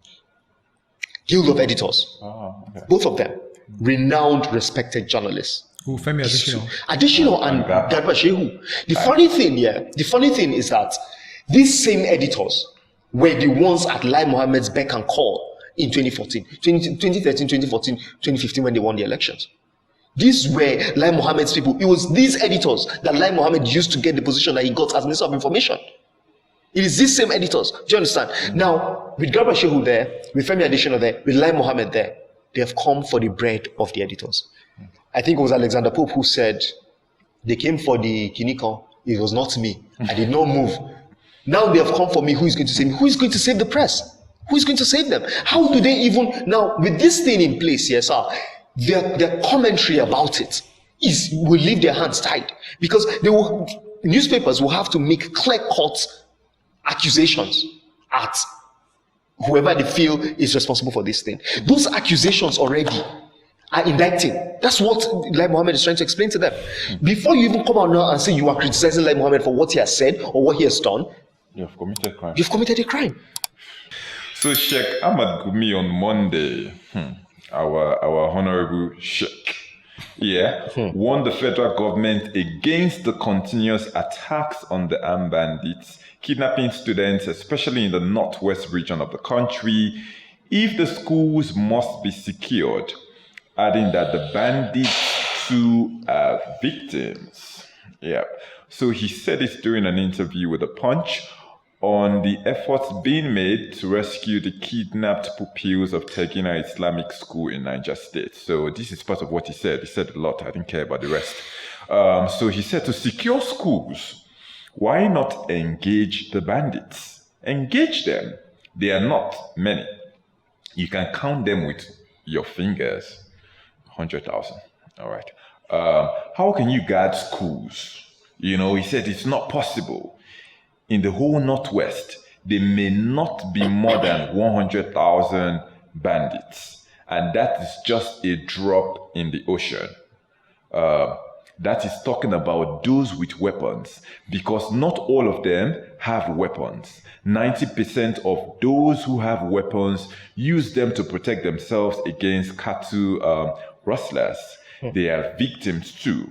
Guild of Editors. Okay. Both of them, renowned, respected journalists. Who Femi Additional and Garba Shehu. The funny thing is that these same editors were the ones at Lai Mohammed's beck and call in 2013, 2014, 2015 when they won the elections. These were Lai Mohammed's people. It was these editors that Lai Mohammed used to get the position that he got as Minister of Information. It is these same editors. Do you understand? Now, with Garba Shehu there, with Femi Adesina there, with Lai Mohammed there, they have come for the bread of the editors. I think it was Alexander Pope who said, they came for the Kinikon, it was not me. I did not move. Now they have come for me, who is going to save me? Who is going to save the press? Who is going to save them? How do they even, now with this thing in place, yes, sir, their commentary about it will leave their hands tied. Because newspapers will have to make clear-cut accusations at whoever they feel is responsible for this thing. Those accusations already are indicting. That's what Lai Mohammed is trying to explain to them. Before you even come out now and say you are criticizing Lai Mohammed for what he has said or what he has done, you have committed crime. You've committed a crime. So Sheikh Ahmad Gumi on Monday, our honorable Sheikh, warned the federal government against the continuous attacks on the armed bandits, kidnapping students, especially in the northwest region of the country, if the schools must be secured, adding that the bandits too are victims. So he said this during an interview with The Punch on the efforts being made to rescue the kidnapped pupils of Tegina Islamic School in Niger State. So this is part of what he said. He said a lot. I didn't care about the rest. So he said to secure schools, why not engage the bandits? Engage them. They are not many. You can count them with your fingers. 100,000. All right. How can you guard schools? He said it's not possible. In the whole Northwest, there may not be more than 100,000 bandits. And that is just a drop in the ocean. That is talking about those with weapons, because not all of them have weapons. 90% of those who have weapons use them to protect themselves against cattle rustlers. They are victims too.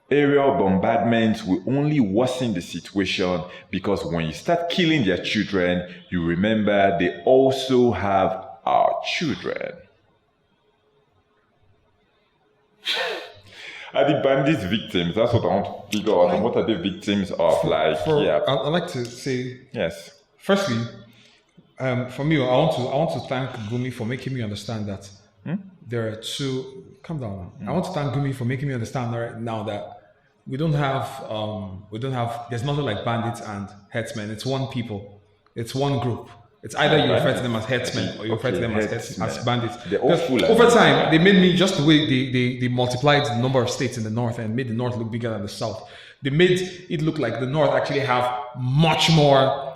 Aerial bombardments will only worsen the situation, because when you start killing their children, you remember they also have our children. Are the bandits victims? That's what I want to figure out. What are they victims of? I'd like to say, yes. Firstly, for me, I want to thank Gumi for making me understand that there are two. Calm down now. I want to thank Gumi for making me understand right now that we don't have. There's nothing like bandits and headsmen. It's one people. It's one group. It's either you refer to them as headsmen or you refer to them as bandits. Over time, they made me, just the way they multiplied the number of states in the north and made the north look bigger than the south. They made it look like the north actually have much more,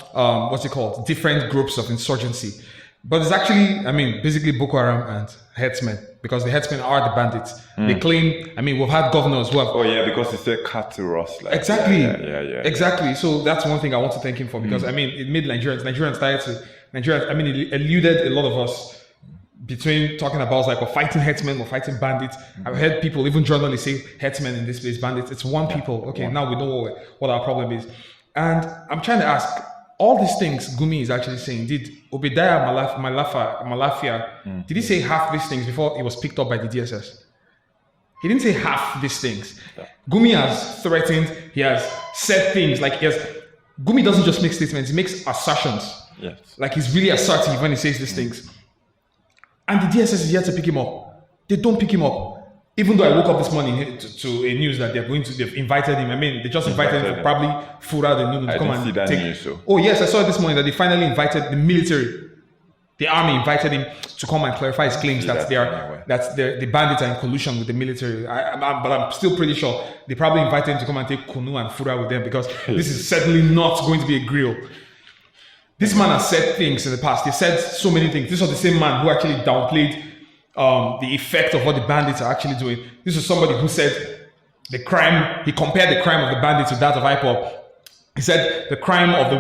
different groups of insurgency. But it's actually, basically Boko Haram and headsmen, because the headsmen are the bandits. They claim, we've had governors who have... Oh yeah, because it's a cattle rustlers. Exactly. Yeah. Exactly. So that's one thing I want to thank him for, because, it made Nigerians started to... it eluded a lot of us between talking about we're fighting headsmen, we're fighting bandits. I've heard people, even journalists, say headsmen in this place, bandits. It's one people. Okay, now we know what our problem is. And I'm trying to ask, all these things Gumi is actually saying, did Obadiah Malafia, did he say half these things before he was picked up by the DSS? He didn't say half these things. Gumi has threatened, he has said things Gumi doesn't just make statements, he makes assertions. Yes. Like he's really assertive when he says these things. And the DSS is here to pick him up. They don't pick him up. Even though I woke up this morning to a news that they've invited him. They just invited him for probably Fura the Nunu to come and take. News, so. Oh yes, I saw it this morning that they finally invited the military. The army invited him to come and clarify his claims that the bandits are in collusion with the military. But I'm still pretty sure they probably invited him to come and take Kunu and Fura with them, because this is certainly not going to be a grill. This man has said things in the past. He said so many things. This was the same man who actually downplayed the effect of what the bandits are actually doing. This was somebody who said the crime, he compared the crime of the bandits with that of IPOB. He said the crime of the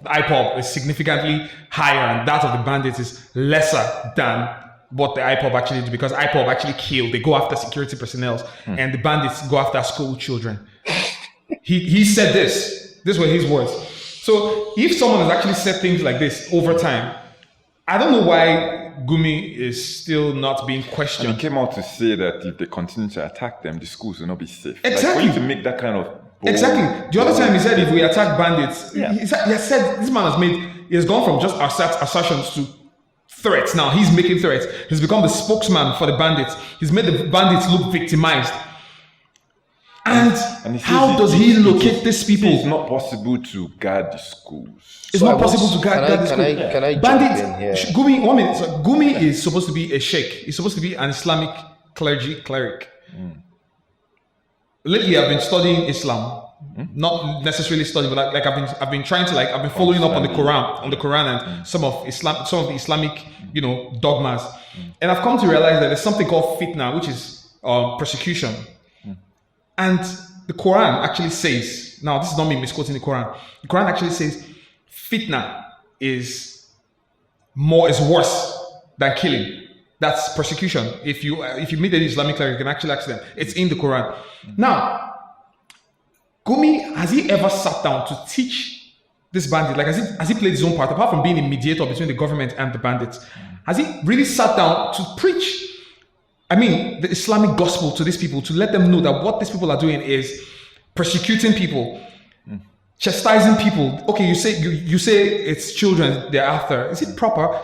IPOB is significantly higher and that of the bandits is lesser than what the IPOB actually do, because IPOB actually kill. They go after security personnel and the bandits go after school children. He said this. These were his words. So if someone has actually said things like this over time, I don't know why Gumi is still not being questioned. And he came out to say that if they continue to attack them, the schools will not be safe. Exactly. Like, for you to make that kind of bold, exactly. The other time he said if we attack bandits, he has said this man he has gone from just assertions to threats. Now he's making threats. He's become the spokesman for the bandits. He's made the bandits look victimized. And how does he locate these people? It's not possible to guard the schools. It's not possible to guard the schools. Can I bandits, jump in here? Gumi, 1 minute. So Gumi is supposed to be a sheikh. He's supposed to be an Islamic cleric. Lately, I've been studying Islam. Not necessarily studying, but like I've been trying to I've been following up on the Quran and some of the Islamic, dogmas. And I've come to realize that there's something called fitna, which is persecution. And the Quran actually says, now this is not me misquoting the Quran. The Quran actually says fitna is worse than killing. That's persecution. If you meet an Islamic cleric, you can actually ask them. It's in the Quran. Now, Gumi, has he ever sat down to teach this bandit? Like, has he played his own part, apart from being a mediator between the government and the bandits? Has he really sat down to preach, the Islamic gospel to these people, to let them know that what these people are doing is persecuting people, chastising people? Okay, you say it's children they're after. Is it proper?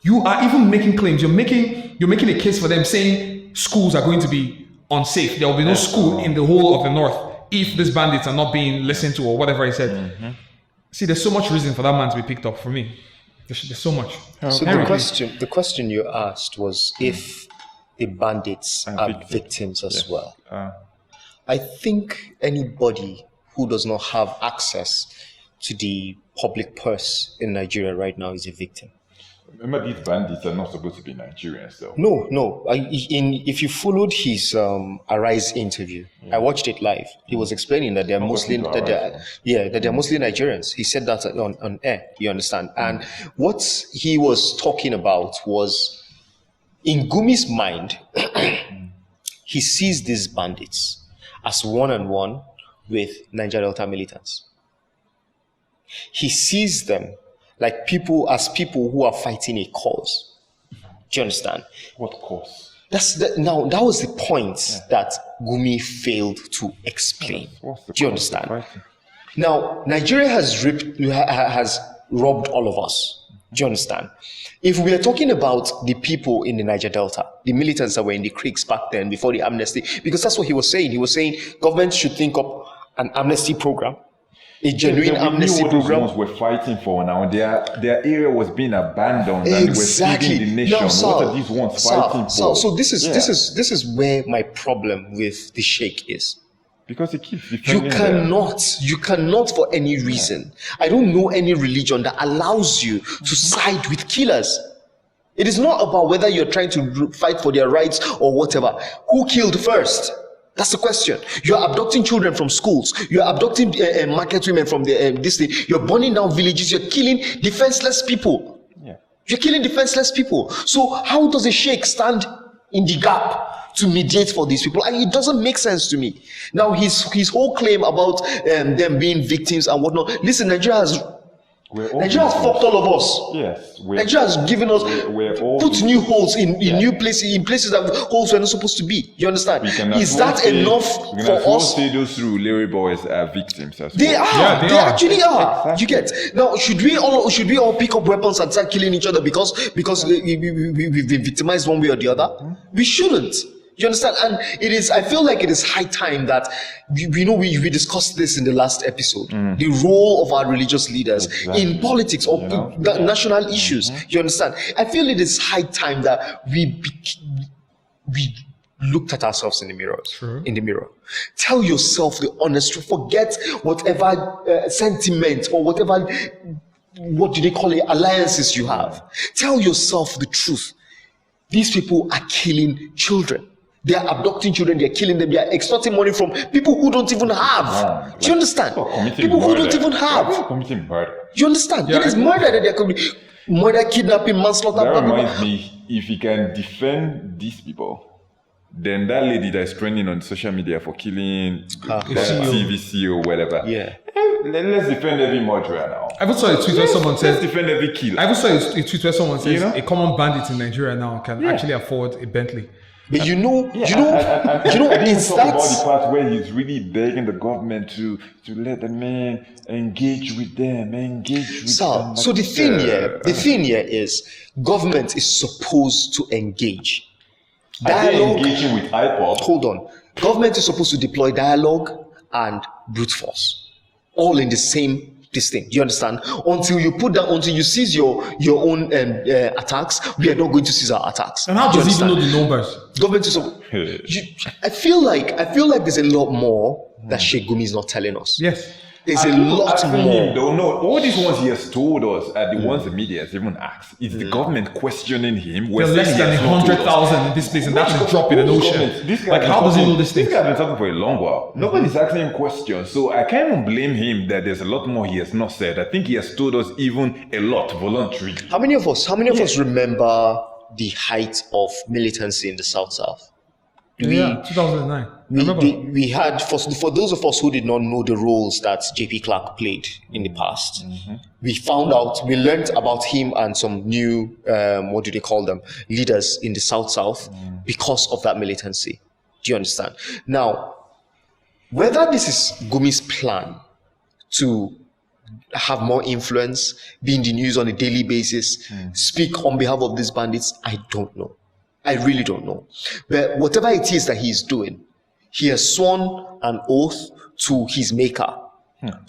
You are even making claims. You're making a case for them, saying schools are going to be unsafe. There will be no school in the whole of the north if these bandits are not being listened to, or whatever he said. See, there's so much reason for that man to be picked up for me. There's so much. So the question you asked was if the bandits are victims as well. I think anybody who does not have access to the public purse in Nigeria right now is a victim. Remember, these bandits are not supposed to be Nigerians, though. No. If you followed his Arise interview, I watched it live. He was explaining that they're mostly they're mostly Nigerians. He said that on air. You understand? And what he was talking about was, in Gumi's mind, he sees these bandits as one-on-one with Niger Delta militants. He sees them like people who are fighting a cause. Do you understand? What cause? That was the point that Gumi failed to explain. Do you understand? Right. Now, Nigeria has robbed all of us. Do you understand? If we are talking about the people in the Niger Delta, the militants that were in the creeks back then before the amnesty, because that's what he was saying. He was saying government should think up an amnesty program, a genuine amnesty program. Those ones were fighting for now. Their area was being abandoned and they were feeding the nation. Now, what are these ones fighting for? So this is where my problem with the Sheikh is. Because he keeps defending you cannot for any reason. I don't know any religion that allows you to side with killers. It is not about whether you're trying to fight for their rights or whatever. Who killed first? That's the question. You're abducting children from schools. You're abducting market women from this thing. You're burning down villages. You're killing defenseless people. Yeah. You're killing defenseless people. So how does a sheikh stand in the gap to mediate for these people? And it doesn't make sense to me. Now, his whole claim about them being victims and whatnot. Listen, Nigeria has fucked all of us. Yes. Nigeria has given us, put new holes in new places that holes were not supposed to be. You understand? Is that enough for us? Say those Surulere boys are victims as well. They are. They actually are. Exactly. You get? Now, should we all pick up weapons and start killing each other because we've been victimized one way or the other? We shouldn't. You understand? And I feel like it is high time that we discussed this in the last episode. The role of our religious leaders in politics or national issues. You understand? I feel it is high time that we looked at ourselves in the mirror. In the mirror. Tell yourself the honest truth. Forget whatever sentiment or whatever what do they call it, alliances you have. Tell yourself the truth. These people are killing children. They are abducting children, they are killing them, they are extorting money from people who don't even have. Do you understand? People who don't even have. Committing murder. Do you understand? Yeah, It is murder that they are committing. Murder, kidnapping, manslaughter. That blah, blah, blah. reminds me, if he can defend these people, then that lady that is trending on social media for killing that TVC or whatever. Yeah. Let's defend every murderer now. I even saw a tweet where someone says, Let's defend every killer. I even saw a tweet where someone says, You know? a common bandit in Nigeria now can actually afford a Bentley. But I didn't it's talk about the that. part where he's really begging the government to let the men engage with them, So the thing here is government is supposed to engage. Are they Dialogue. engaging with IPOP? Hold on. Government is supposed to deploy dialogue and brute force, all in the same this thing. Do you understand? Until you seize your own attacks, we are not going to seize our attacks. And how Do you does he even know understand? the numbers? Government is. I feel like there's a lot more that Sheikh Gumi is not telling us. Yes. There's a lot more. Don't know. All these ones he has told us are the ones the media has even asked. It's the government questioning him. There's less than 100,000 in this place, and that's a drop in an ocean. Like, how does he know this thing? This guy's been talking for a long while. Nobody's asking him questions, so I can't even blame him that there's a lot more he has not said. I think he has told us even a lot voluntarily. How many of us remember the height of militancy in the South? 2009. We had, for those of us who did not know the roles that JP Clark played in the past, we learned about him and some new, leaders in the South, because of that militancy. Do you understand? Now, whether this is Gumi's plan to have more influence, be in the news on a daily basis, speak on behalf of these bandits, I don't know. I really don't know. But whatever it is that he's doing, he has sworn an oath to his maker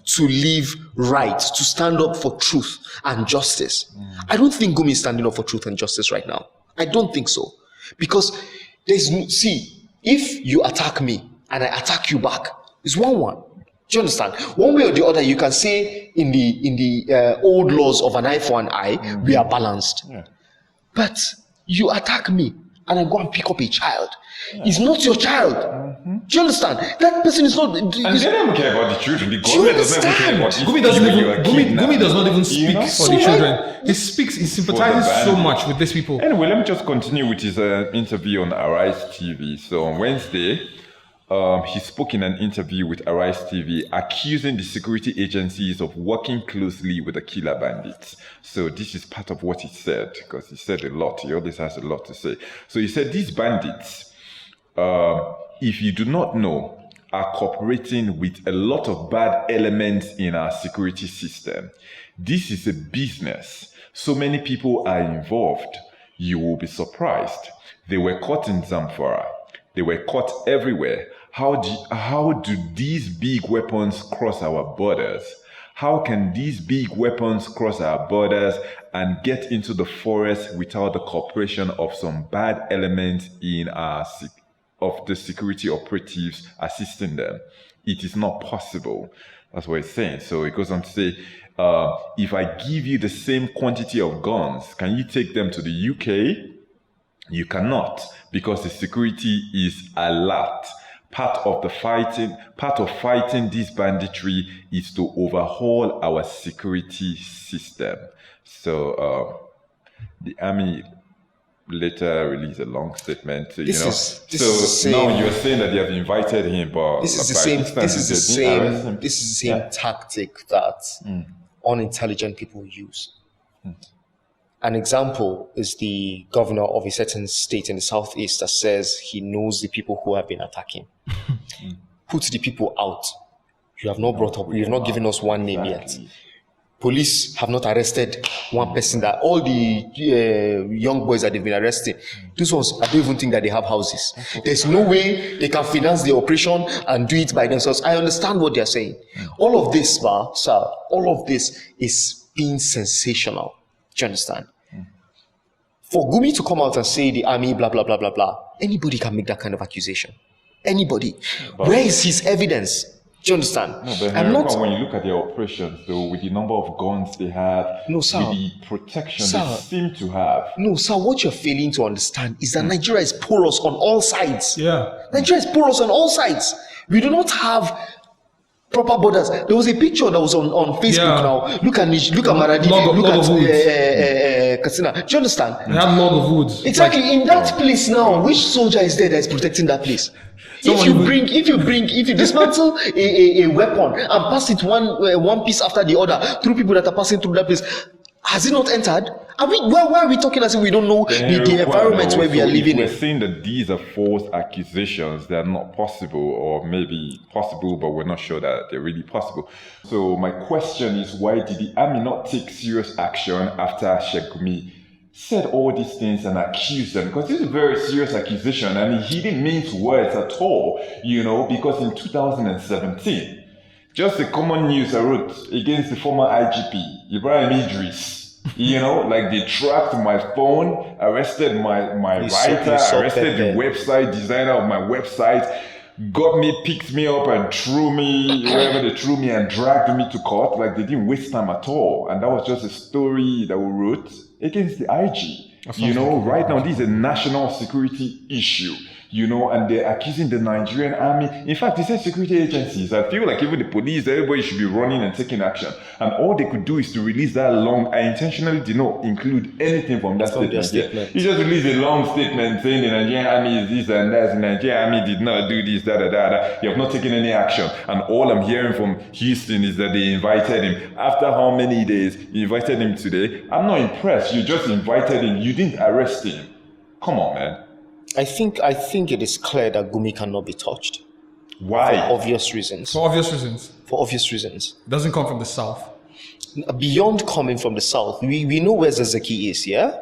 to live right, to stand up for truth and justice. I don't think Gumi is standing up for truth and justice right now. I don't think so. Because if you attack me and I attack you back, it's 1-1. Do you understand? One way or the other, you can say in the old laws of an eye for an eye, we are balanced. Yeah. But you attack me and I go and pick up a child. It's not your child. Do you understand? That person is not. And they don't care about the children. The government doesn't even care about Gumi does not even speak for the children. He sympathizes so much with these people. Anyway, let me just continue with his interview on Arise TV. So on Wednesday, he spoke in an interview with Arise TV, accusing the security agencies of working closely with the killer bandits. So this is part of what he said, because he said a lot. He always has a lot to say. So he said these bandits, if you do not know, are cooperating with a lot of bad elements in our security system. This is a business. So many people are involved. You will be surprised. They were caught in Zamfara. They were caught everywhere. How do these big weapons cross our borders? How can these big weapons cross our borders and get into the forest without the cooperation of some bad elements in of the security operatives assisting them? It is not possible. That's what it's saying. So it goes on to say, if I give you the same quantity of guns, can you take them to the UK? You cannot, because the security is alert. Part of fighting this banditry is to overhaul our security system. So the army later released a long statement. Now you're saying that they have invited him, but this is the same tactic that unintelligent people use. An example is the governor of a certain state in the southeast that says he knows the people who have been attacking. Put the people out. You have not brought up, you have not given us one name yet. Police have not arrested one person. That all the young boys that they've been arresting, those ones, I don't even think that they have houses. There's no way they can finance the operation and do it by themselves. I understand what they're saying. All of this, all of this is being sensational. Do you understand? For Gumi to come out and say the army, blah, blah, blah, blah, blah, anybody can make that kind of accusation. Anybody. Where is his evidence? Do you understand? No, but I'm not. when you look at their operations, though, with the number of guns they have, No, sir. with the protection Sir. they seem to have. No, sir, what you're failing to understand is that Nigeria is porous on all sides. Yeah. Nigeria is porous on all sides. We do not have proper borders. There was a picture that was on Facebook now. Look at Maradi, look at Katsina. Do you understand? They have log of woods. Exactly. In that place now, which soldier is there that is protecting that place? If you dismantle a weapon and pass it one piece after the other through people that are passing through that place, has it not entered? Why are we talking as if we don't know the environment where we are living in? We're saying that these are false accusations. They're not possible, or maybe possible, but we're not sure that they're really possible. So my question is, why did the army not take serious action after Sheikh Gumi said all these things and accused them? Because this is a very serious accusation, and he didn't mince words at all, because in 2017, just the common news I wrote against the former IGP, Ibrahim Idris, they tracked my phone, arrested my writer, arrested the website designer of my website, picked me up and threw me wherever they threw me and dragged me to court. Like, they didn't waste time at all. And that was just a story that we wrote against the IG. Right now, this is a national security issue. And they're accusing the Nigerian army. In fact, they said security agencies. I feel like even the police, everybody should be running and taking action. And all they could do is to release that long. I intentionally did not include anything from that statement. You just released a long statement saying the Nigerian army is this and that. The Nigerian army did not do this, da. You have not taken any action. And all I'm hearing from Houston is that they invited him. After how many days? You invited him today. I'm not impressed. You just invited him. You didn't arrest him. Come on, man. I think it is clear that Gumi cannot be touched. Why? For obvious reasons. For obvious reasons. It doesn't come from the south. Beyond coming from the south, we know where Zazaki is, yeah?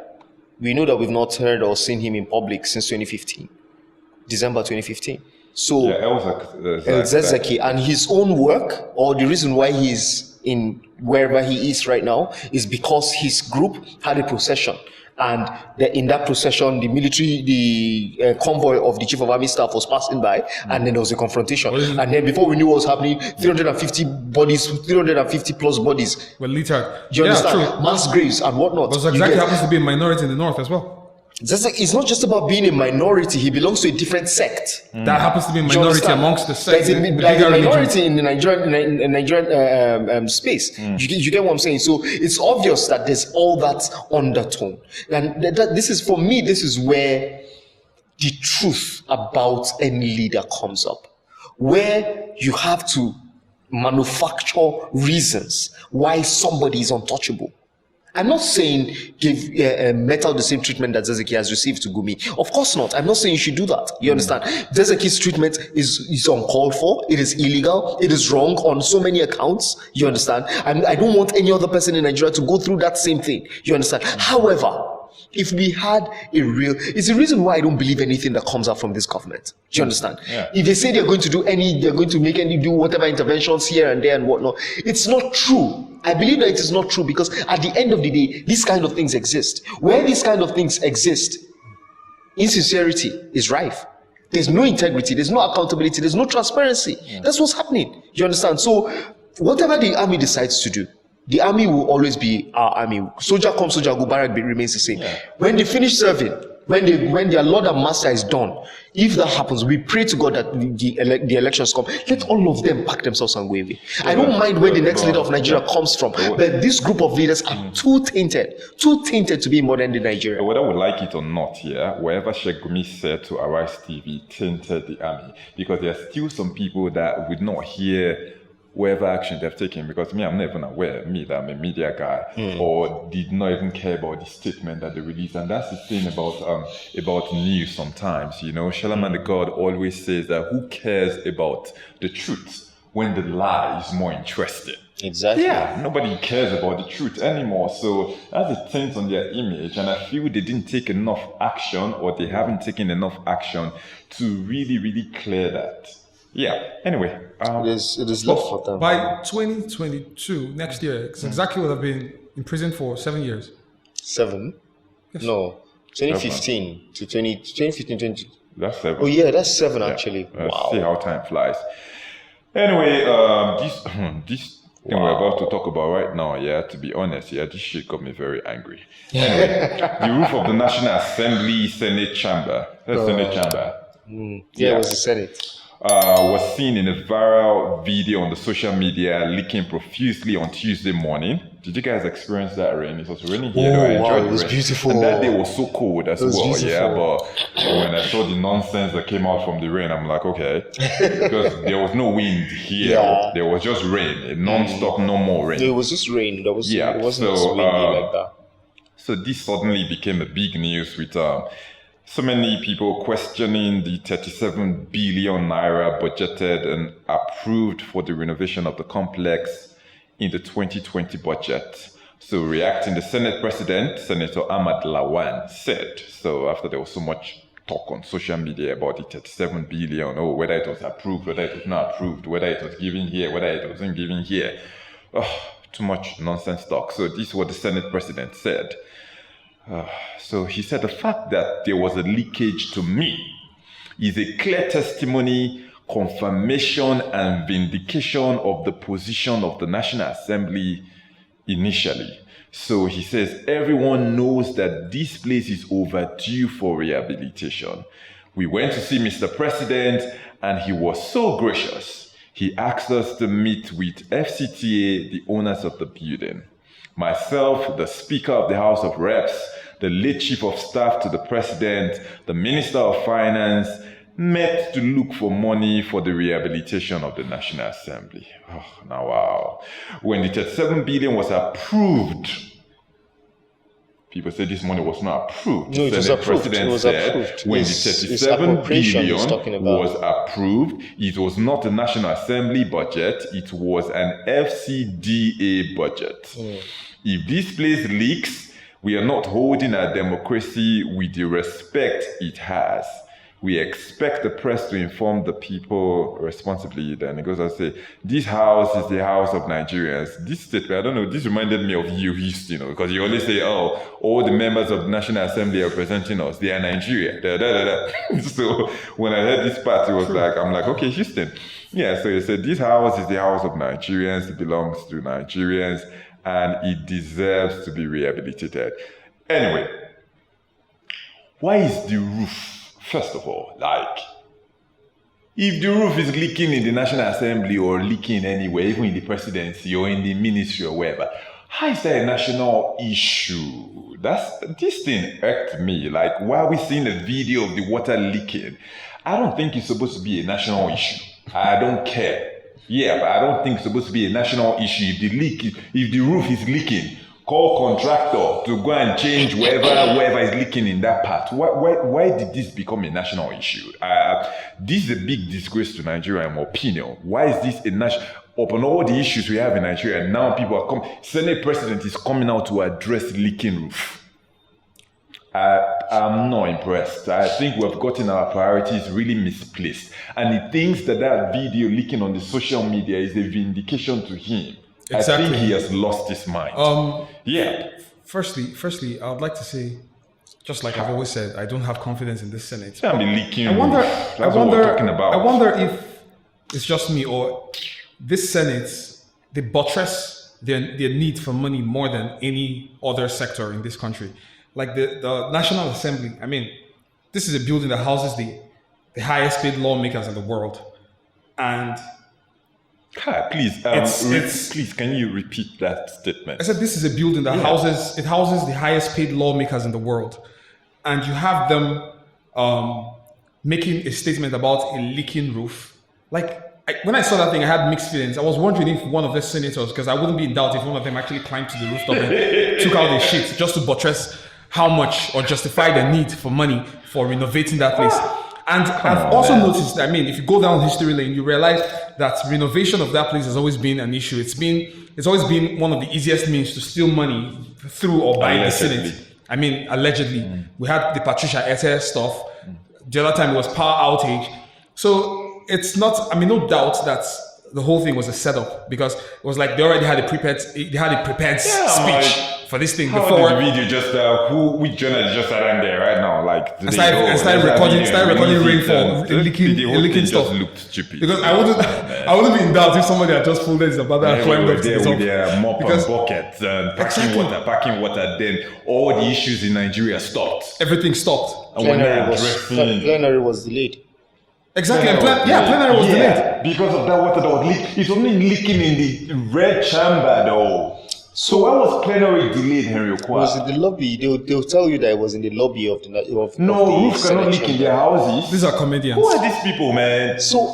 We know that we've not heard or seen him in public since 2015. December 2015. So, Zazaki and his own work, or the reason why he's in wherever he is right now, is because his group had a procession. And in that procession, the convoy of the chief of army staff was passing by, and then there was a confrontation. And then before we knew what was happening, 350 plus bodies were littered. Do you understand? True. Mass graves and whatnot. But exactly happens to be a minority in the north as well. It's not just about being a minority. He belongs to a different sect. That happens to be a minority amongst the sects. There's a minority in the Nigerian space. You get what I'm saying? So it's obvious that there's all that undertone. And this is where the truth about any leader comes up. Where you have to manufacture reasons why somebody is untouchable. I'm not saying give Metal the same treatment that Zazaki has received to Gumi. Of course not. I'm not saying you should do that. You understand? Zazaki's treatment is uncalled for. It is illegal. It is wrong on so many accounts. You understand? I don't want any other person in Nigeria to go through that same thing. You understand? However, if we had it's the reason why I don't believe anything that comes out from this government. Do you understand? Yeah. If they say they're going to do whatever interventions here and there and whatnot, it's not true. I believe that it is not true because at the end of the day, these kind of things exist. Where these kind of things exist, insincerity is rife. There's no integrity, there's no accountability, there's no transparency. Yeah. That's what's happening. You understand? So whatever the army decides to do, the army will always be our army. Soldier come, soldier go, barrack remains the same. Yeah. When they finish serving, when their Lord and Master is done, if that happens, we pray to God that the elections come. Let all of them pack themselves and go away. Yeah. I don't mind where the next leader of Nigeria comes from, but this group of leaders are too tainted to be in modern day Nigeria. Whether we like it or not, wherever Sheikh Gumi said to Arise TV tainted the army, because there are still some people that would not hear whatever action they've taken, because I'm not even aware, that I'm a media guy, or did not even care about the statement that they released. And that's the thing about news sometimes, Shalom and the God always says that who cares about the truth when the lie is more interesting? Exactly. Yeah, nobody cares about the truth anymore. So that's a taint on their image, and I feel they didn't take enough action, or they haven't taken enough action to really, really clear that. Yeah. Anyway, it is left for them. By 2022, next year, Zaki will have been in prison for 7 years. 7? Yes. No, 2015 to 2015. That's 7. Oh yeah, that's 7 actually. Wow. See how time flies. Anyway, this thing we're about to talk about right now, yeah, to be honest, yeah, this shit got me very angry. Anyway, the roof of the National Assembly Senate Chamber, Senate Chamber. Yeah, it was the Senate. Was seen in a viral video on the social media leaking profusely on Tuesday morning. Did you guys experience that rain? It was raining here. Oh, wow, it was beautiful. And that day was so cold as well. Beautiful. Yeah, but when I saw the nonsense that came out from the rain, I'm like, okay, because there was no wind here. Yeah. There was just rain, non-stop, no more rain. It was just rain. It wasn't windy like that. So this suddenly became a big news with so many people questioning the 37 billion naira budgeted and approved for the renovation of the complex in the 2020 budget. So reacting, the Senate President, Senator Ahmad Lawan, said, so after there was so much talk on social media about the 37 billion, whether it was approved, whether it was not approved, whether it was given here, whether it wasn't given here. Too much nonsense talk. So this is what the Senate President said. So he said the fact that there was a leakage to me is a clear testimony, confirmation, and vindication of the position of the National Assembly initially. So he says everyone knows that this place is overdue for rehabilitation. We went to see Mr. President and he was so gracious. He asked us to meet with FCTA, the owners of the building. Myself, the Speaker of the House of Reps, the late Chief of Staff to the President, the Minister of Finance, met to look for money for the rehabilitation of the National Assembly. Now, wow. When the 37 billion was approved, people said this money was not approved. No, it was approved. President It was said approved. when the 37 billion was was approved, it was not a National Assembly budget, it was an FCDA budget. If this place leaks, we are not holding our democracy with the respect it has. We expect the press to inform the people responsibly. Then it goes and say, this house is the house of Nigerians. This statement, I don't know, this reminded me of you, Houston, because you always say, all the members of the National Assembly are representing us. They are Nigeria. So when I heard this part, it was like, I'm like, okay, Houston. Yeah, so he said, this house is the house of Nigerians. It belongs to Nigerians and it deserves to be rehabilitated. Anyway, why is the roof? First of all, if the roof is leaking in the National Assembly or leaking anywhere, even in the presidency or in the ministry or wherever, how is that a national issue? This thing irked me. Like, why are we seeing a video of the water leaking? I don't think it's supposed to be a national issue. I don't care. Yeah, but I don't think it's supposed to be a national issue. If the roof is leaking, call contractor to go and change wherever is leaking in that part. Why did this become a national issue? This is a big disgrace to Nigeria, in my opinion. Why is this a national? Upon all the issues we have in Nigeria, now people are coming. Senate President is coming out to address leaking roof. I'm not impressed. I think we've gotten our priorities really misplaced. And he thinks that video leaking on the social media is a vindication to him. Exactly. I think he has lost his mind. Firstly, I would like to say, just like I've always said, I don't have confidence in this Senate. I leaking. I wonder if it's just me or this Senate, they buttress their need for money more than any other sector in this country. Like the National Assembly, I mean, this is a building that houses the highest paid lawmakers in the world. And please, can you repeat that statement? I said this is a building that houses the highest paid lawmakers in the world, and you have them making a statement about a leaking roof. When I saw that thing, I had mixed feelings. I was wondering if one of the senators, because I wouldn't be in doubt if one of them actually climbed to the rooftop and took out the sheet just to buttress how much or justify the need for money for renovating that place. And I've also noticed, if you go down history lane, you realize that renovation of that place has always been an issue. It's always been one of the easiest means to steal money through or by the Senate. Allegedly. We had the Patricia Ete stuff. The other time it was power outage. So it's not, no doubt that the whole thing was a setup because it was like they already had a prepared speech for this thing before. How did the video just which journalist just sat there right now? Like started recording rainfall, leaking stuff. Just looked stupid. Because I wouldn't be in doubt if somebody had just pulled his about that and climbed up to the top. With their mop and buckets and packing water. Then all the issues in Nigeria stopped. Everything stopped. Plenary was delayed. Exactly. Plenary was delayed. Because of that water that was leaking. It's only leaking in the red chamber though. So why was plenary delayed, Henry Oqua? It was in the lobby. They'll tell you that it was in the lobby of the roofs cannot leak in their houses. These are comedians. Who are these people, man? So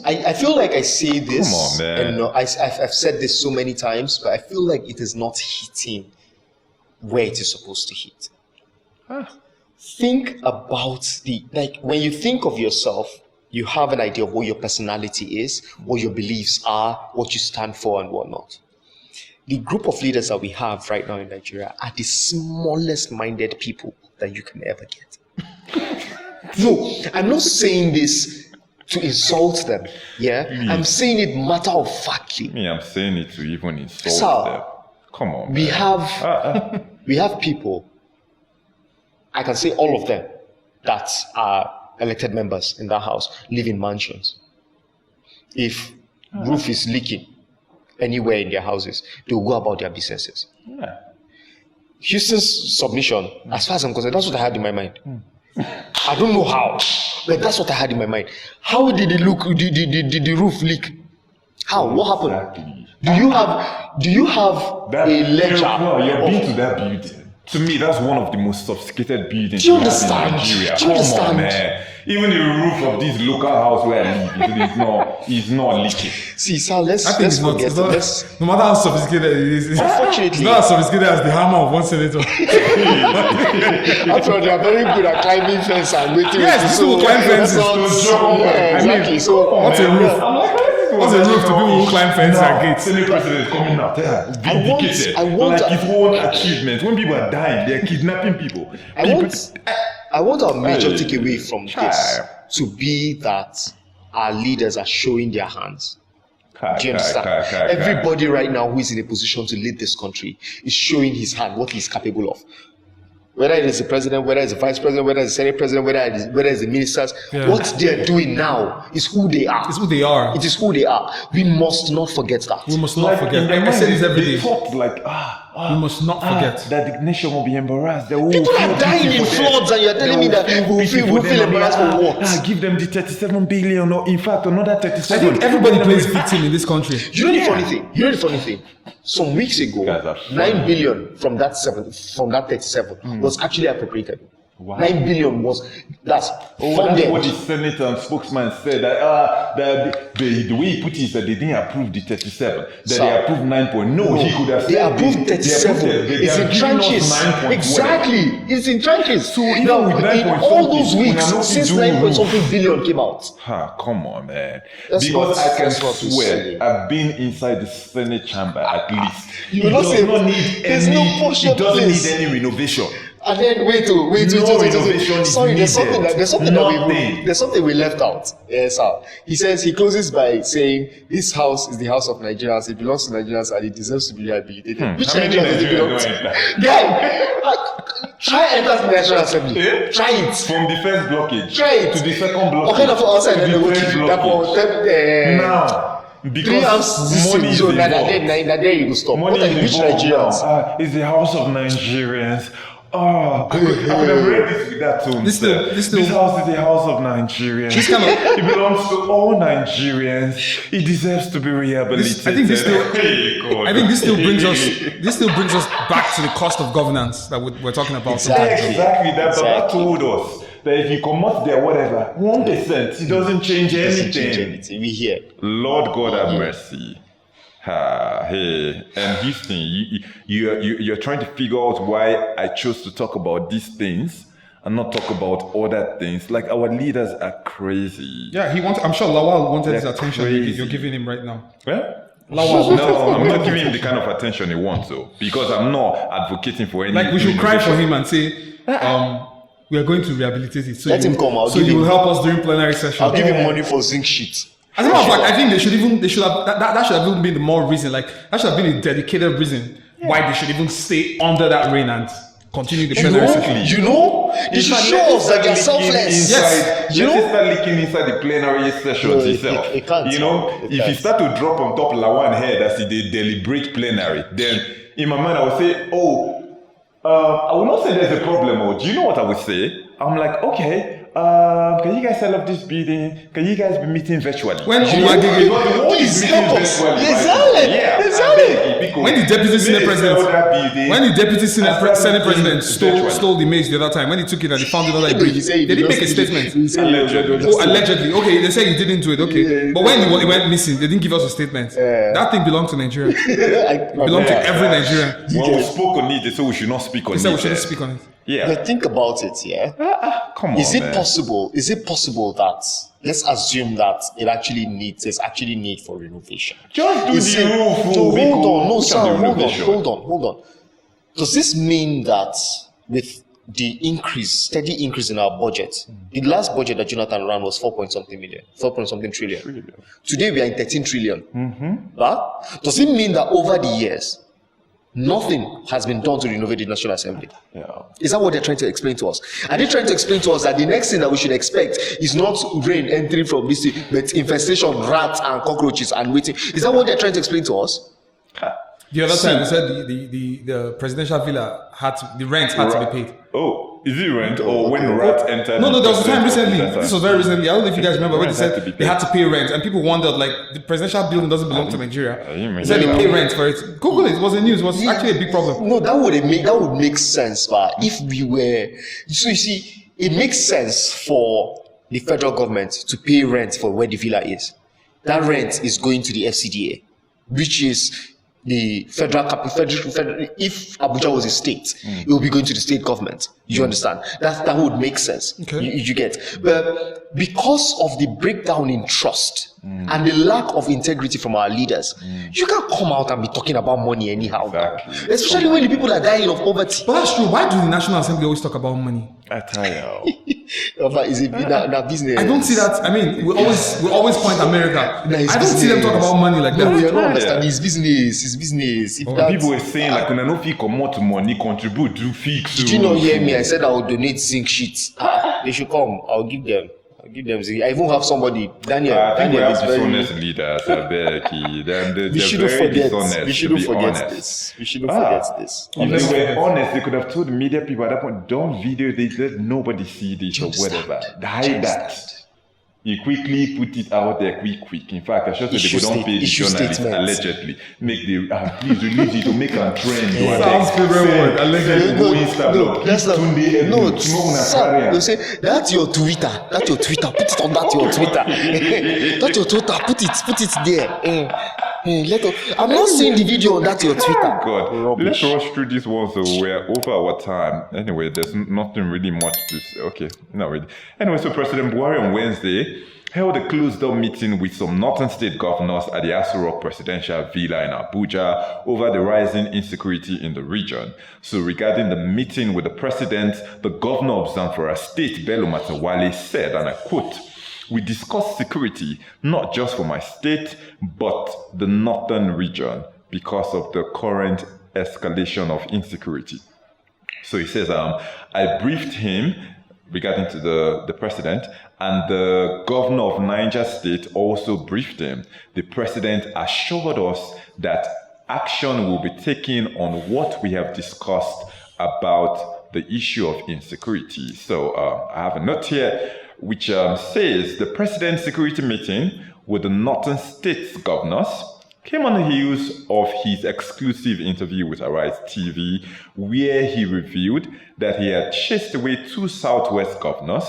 I feel like I say this. Come on, man. And I've said this so many times, but I feel like it is not hitting where it is supposed to hit. Think about when you think of yourself, you have an idea of what your personality is, what your beliefs are, what you stand for, and whatnot. The group of leaders that we have right now in Nigeria are the smallest minded people that you can ever get. No, I'm not saying this to insult them. Yeah, I'm saying it matter of factly. Me, I'm saying it to even insult them. Come on. We have people. I can say all of them that are elected members in that house live in mansions. If roof is leaking anywhere in their houses, they'll go about their businesses. Yeah. Houston's submission, as far as I'm concerned, that's what I had in my mind. I don't know how, but that's what I had in my mind. How did it look? Did the roof leak? How? What happened? Exactly. Do you have a lecture? No, you've been to that building. To me, that's one of the most sophisticated buildings Do you understand? in Nigeria. Do you understand? On, man. Even the roof of this local house where I live is not leaking. See, Sal, let's forget it. No matter how sophisticated it is, unfortunately, it's not as sophisticated as the hammer of one senator. After all, they are very good at climbing fences and waiting. Yes, these people climb fences. Exactly. So, what's a roof? What's a roof to people who climb fences and gates? Senate president coming out, vindicated. Like his own achievement. When people are dying, they're kidnapping people. I want our major takeaway from this to be that our leaders are showing their hands. Do you understand? Everybody right now who is in a position to lead this country is showing his hand, what he's capable of. Whether it is the president, whether it's the vice president, whether it's the senate president, whether it's the ministers, what they're doing now is who they are. It's who they are. It is who they are. We must not forget that. We must not forget. I say this every day. Thought we must not forget that the nation will be embarrassed. People are dying in floods, and you're telling me that we feel embarrassed for what? Give them the 37 billion, or in fact, another 37. I think everybody plays victim in this country. You know the funny thing? Some weeks ago, 9 billion from that 37 was actually appropriated. Wow. 9 billion was that's funded. What the senator and spokesman said that the way he put it is that they didn't approve the 37, that they approved 9. No, he could have said they approved 37. It's in trenches. Exactly, it's in trenches. So now in all those weeks since 9.something billion came out. Come on, man. Because I can swear I've been inside the Senate chamber at least. You will not say there's no portion. It doesn't need any renovation. And then wait. Sorry, there's something we left out. Yes, sir. He says he closes by saying this house is the house of Nigerians. It belongs to Nigerians and it deserves to be rehabilitated. Which Nigerians does it belong to? Guy, try enter the National Assembly. Yeah? Try it from the first blockage. Try it to the second blockage. Okay, now for outside, then they will keep you now. Because money is involved. There you go stop. Money is involved. It's the house of Nigerians. I could have read this with that tone. This house is the house of Nigerians. It belongs to all Nigerians. It deserves to be rehabilitated. I think this still brings us back to the cost of governance that we're talking about. Exactly. Baba told us that if you come out there, whatever, 1%, it doesn't change anything. We hear. Lord God have mercy. Hey, and Houston, you're trying to figure out why I chose to talk about these things and not talk about other things. Like, our leaders are crazy. Yeah, I'm sure Lawal wanted his attention. You're giving him right now. Lawal. No, I'm not giving him the kind of attention he wants, because I'm not advocating for any. Like, we should cry for him and say, we are going to rehabilitate it. So let him come out. So you will help us during plenary session. I'll give him money for zinc sheets. As a matter of fact, I think they should have that should have even been the more reason. Like that should have been a dedicated reason why they should even stay under that rain and continue the plenary session. You know, they should show us that they're selfless. Yes. You know, start leaking inside the plenary sessions itself. It can't. You know, if you start to drop on top Lawan head as they deliberate plenary, then in my mind I would say, I will not say there's a problem. Or do you know what I would say? I'm like, okay. Can you guys set up this building? Can you guys be meeting virtually? When Please help us. Exactly. When the deputy senate president stole the maze the other time, when he took it and they found it under a bridge, they didn't make a statement. Allegedly. Okay, they say he didn't do it. Okay, but when he went missing, they didn't give us a statement. That thing belonged to Nigeria. Belonged to every Nigerian. When we spoke on it, they said we should not speak on it. They said we shouldn't speak on it. Yeah. But think about it, yeah. Come on, Is it man. possible? Is it possible that let's assume that there's actually need for renovation? Just do Is the it- roof. No, hold on, no, Which sir, are the hold renovation? on. Does this mean that with the steady increase in our budget, the last budget that Jonathan ran was 4.something trillion. Today we are in 13 trillion. But does it mean that over the years, nothing has been done to renovate the National Assembly? Yeah. Is that what they're trying to explain to us? Are they trying to explain to us that the next thing that we should expect is not rain entering from this, but infestation, rats and cockroaches and waiting? Is that what they're trying to explain to us? The other time, they said the presidential villa the rent had to be paid. Oh, is it rent or when rats entered? No, there was a time recently. That's This was very recently. I don't know if you guys remember when they Rent had to said be they had paid. to pay rent, and people wondered like the presidential building doesn't belong to Nigeria. you mean They said they that? pay rent for it. Google it. It was in the news. It was actually a big problem. No, that would make sense, but if we were, so you see, it makes sense for the federal government to pay rent for where the villa is. That rent is going to the FCDA, which is the federal. If Abuja was a state, it would be going to the state government. You understand? That would make sense. Okay. You get, but because of the breakdown in trust and the lack of integrity from our leaders, you can't come out and be talking about money anyhow. Exactly. Especially when the people are dying of poverty. But that's true. Why do the National Assembly always talk about money? I tell you. Is it that business? I don't see that. I mean, we always point America. No, it's I don't see them business. talk about money like No, that. you don't understand. It's business. It's business. If that, People were saying like when I know fee come out money contribute do fix. did you not hear me? I said I would donate zinc sheets. They should come. I'll give them zinc. I even have somebody. Daniel. I think we Daniel have is very. dishonest leaders. They're We shouldn't very forget. dishonest. We shouldn't to be forget honest. this. We shouldn't forget this. If they were honest, they could have told the media people at that point, don't video this, let nobody see this or whatever. Hide that. You quickly put it out there, quick. In fact, I should say they don't pay the journalists allegedly. Make the please release it to make a trend. Sounds favorite word. Allegedly. They say that's your Twitter. That's your Twitter. Put it on that your Twitter. That's your Twitter. Put it there. I'm not seeing the video on that your Twitter. God, Rubbish. let's rush through this one so we're over our time. Anyway, there's nothing really much to say. Okay, not really. Anyway, so President Buhari on Wednesday held a closed-door meeting with some northern state governors at the Aso Rock Presidential Villa in Abuja over the rising insecurity in the region. So regarding the meeting with the president, the governor of Zamfara State, Bello Matawale, said, and I quote, "We discussed security, not just for my state, but the northern region because of the current escalation of insecurity." So he says, I briefed him regarding to the president, and the governor of Niger State also briefed him. The president assured us that action will be taken on what we have discussed about the issue of insecurity. So I have a note here which says the president's security meeting with the northern states governors came on the heels of his exclusive interview with Arise TV, where he revealed that he had chased away 2 southwest governors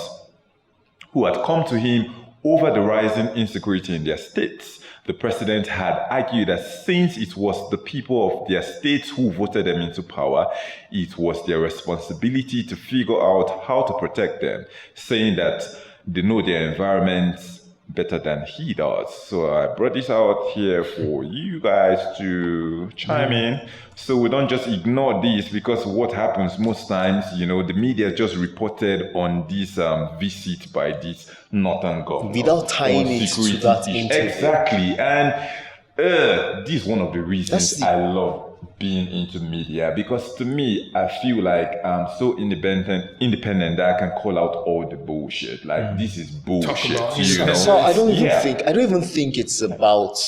who had come to him over the rising insecurity in their states. The president had argued that since it was the people of their states who voted them into power, it was their responsibility to figure out how to protect them, saying that they know their environments better than he does. So I brought this out here for you guys to chime in, so we don't just ignore this, because what happens most times, the media just reported on this visit by this northern governor without tying it to that interview. Exactly. And this is one of the reasons I love being into media, because to me, I feel like I'm so independent that I can call out all the bullshit. Like, this is bullshit. So I don't even think it's about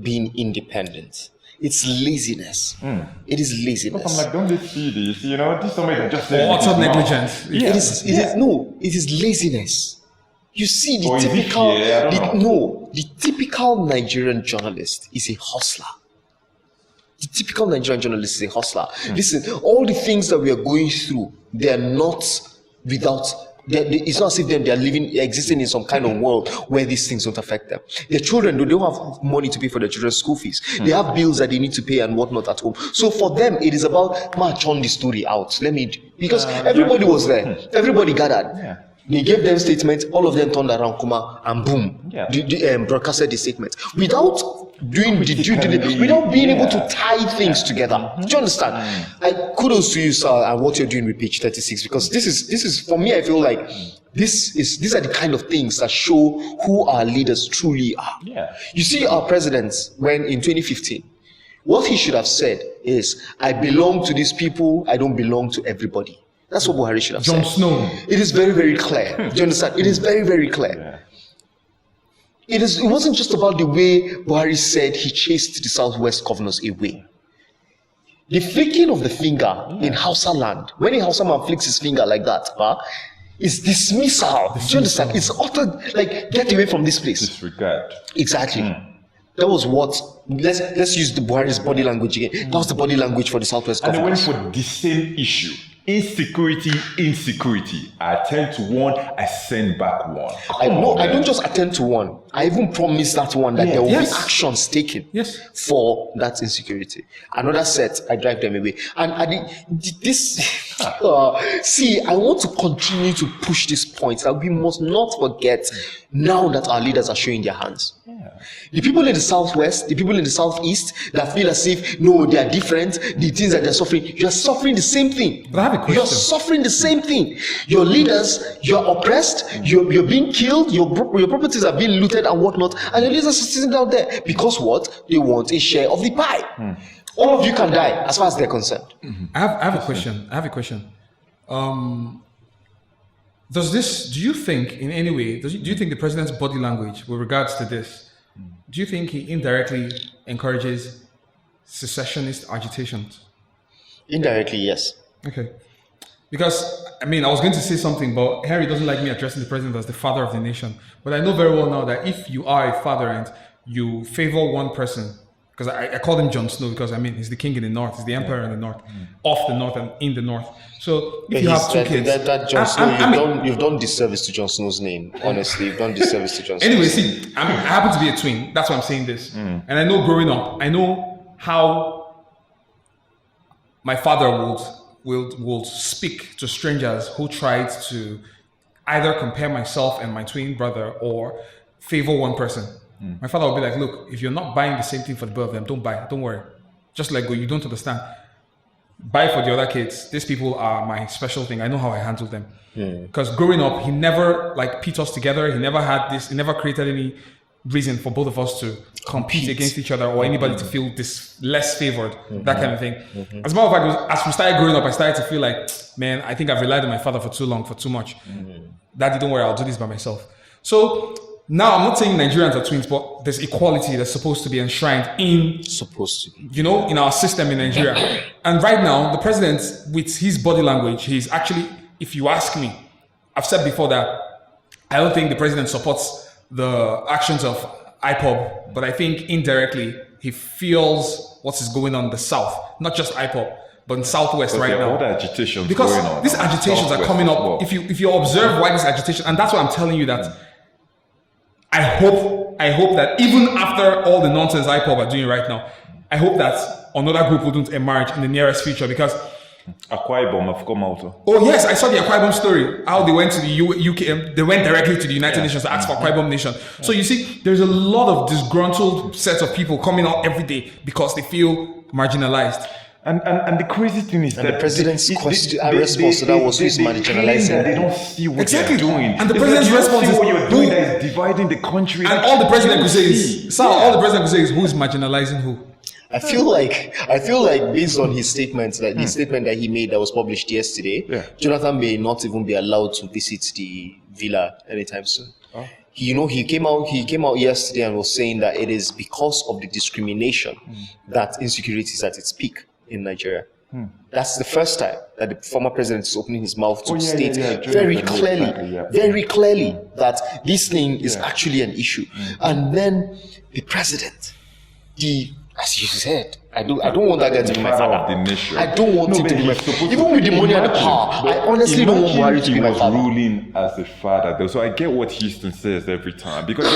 being independent. It's laziness. It is laziness. But I'm like, don't they see this? This somebody that just said Lots of negligence. It is laziness. You see, the typical Nigerian journalist is a hustler. The typical Nigerian journalist is a hustler. Listen, all the things that we are going through, they are not without. It's not as if they are existing in some kind of world where these things don't affect them. Their children, they don't have money to pay for their children's school fees. They have bills that they need to pay and whatnot at home. So for them, it is about march on the story out. Because everybody was there. Everybody gathered. Yeah. They gave them statements, all of them turned around, and boom, broadcasted the statement without doing the due diligence, without being able to tie things together. Do you understand? Kudos to you, sir, and what you're doing with page 36, because this is for me, I feel like these are the kind of things that show who our leaders truly are. Yeah. You see, our president, when in 2015, what he should have said is, I belong to these people, I don't belong to everybody. That's what Buhari should have said. Jon Snow. It is very, very clear. Do you understand? It is very, very clear. Yeah. It wasn't just about the way Buhari said he chased the Southwest governors away. The flicking of the finger in Hausa land, when a Hausa man flicks his finger like that, is dismissal. Do you understand? It's utter, get away from this place. Disregard. Exactly. That was what, let's use the Buhari's body language again. That was the body language for the Southwest governors. And they went for the same issue. Insecurity. I attend to one, I send back one. I don't just attend to one. I even promise that one that there will be actions taken for that insecurity. Another set, I drive them away. And see, I want to continue to push this point that we must not forget now that our leaders are showing their hands. The people in the Southwest, the people in the Southeast that feel as if, no, they are different, the things that they're suffering, you're suffering the same thing. But I have a question. You're suffering the same thing. Your leaders, you're oppressed, you're being killed, your properties are being looted and whatnot, and your leaders are sitting down there because what? They want a share of the pie. All of you can die as far as they're concerned. I have a question. Do you think in any way, do you think the president's body language with regards to this, do you think he indirectly encourages secessionist agitations? Indirectly, yes. Okay. Because, I was going to say something, but Henry doesn't like me addressing the president as the father of the nation. But I know very well now that if you are a father and you favor one person, because I call him Jon Snow because, he's the king in the north, he's the emperor in the north, of the north and in the north. So if you have two kids... That Jon Snow, you've done disservice to Jon Snow's name. Honestly, you've done disservice to Jon Snow. Anyway, see, I happen to be a twin. That's why I'm saying this. And I know growing up, I know how my father will speak to strangers who tried to either compare myself and my twin brother or favor one person. My father would be like, look, if you're not buying the same thing for the both of them, don't buy. Don't worry. Just let go. You don't understand. Buy for the other kids. These people are my special thing. I know how I handle them. Because growing up, he never pit us together. He never had this. He never created any reason for both of us to compete against each other or anybody to feel this less favored, that kind of thing. As a matter of fact, as we started growing up, I started to feel like, man, I think I've relied on my father for too long, for too much. Daddy, don't worry, I'll do this by myself. So now I'm not saying Nigerians are twins, but there's equality that's supposed to be enshrined in in our system in Nigeria. And right now, the president, with his body language, he's actually, if you ask me, I've said before that I don't think the president supports the actions of IPOB, but I think indirectly he feels what is going on in the South, not just IPOB, but in Southwest right now. All the agitations because going on. These agitations are coming up. Well. If you observe why these agitations, and that's why I'm telling you that I hope that even after all the nonsense IPOB are doing right now, I hope that another group wouldn't emerge in the nearest future, because Akwa Ibom have come out. Oh yes, I saw the Akwa Ibom story. How they went to the UK, they went directly to the United Nations to ask for Akwa Ibom Nation. So you see, there's a lot of disgruntled sets of people coming out every day because they feel marginalized. And the crazy thing is that the president's response to that was who's marginalizing. They don't see what Exactly. they're doing. And the It's president's like, you don't response see is, what you're doing that is dividing the country. And all the president could say see. is, all the president could say is, who's marginalizing who? I feel like based on his statements, like the statement that he made that was published yesterday, Jonathan may not even be allowed to visit the villa anytime soon. He came out yesterday and was saying that it is because of the discrimination that insecurity is at its peak in Nigeria. That's the first time that the former president is opening his mouth to state very clearly that this thing is actually an issue. And then the president, as you said, I don't want that guy to be my father. Of the nation. I don't want him to be my father. Even with the money and the power, I honestly don't want Buhari to be my father. Ruling as a father, though. So I get what Houston says every time, because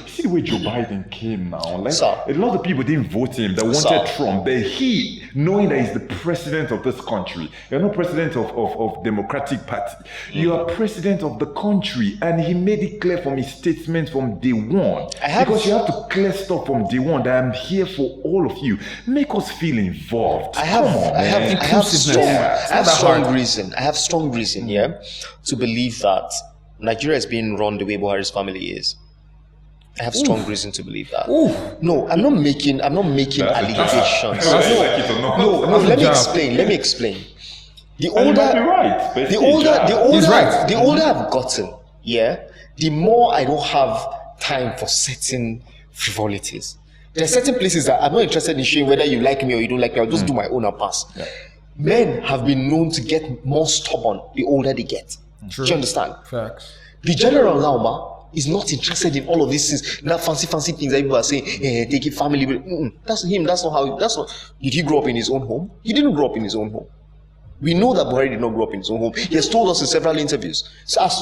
see the way Joe Biden came now. Like a lot of people didn't vote him that wanted Trump, but he, knowing that he's the president of this country, you're not president of Democratic Party, you are president of the country, and he made it clear from his statement from day one. Because you have to clear stuff from day one that I'm here for all of you. Make us feel involved. I have strong reason to believe that Nigeria is being run the way Buhari's family is. I have strong reason to believe that. No, I'm not making allegations. No, let me explain. The older I've gotten, the more I don't have time for certain frivolities. There are certain places that I'm not interested in showing whether you like me or you don't like me. I'll just do my own and pass. Men have been known to get more stubborn the older they get. True. Do you understand? Facts. The general Lauma is not interested in all of these things, that fancy things that people are saying, take it family. That's him. That's not how. Did he grow up in his own home? He didn't grow up in his own home. We know that Buhari did not grow up in his own home. He has told us in several interviews, as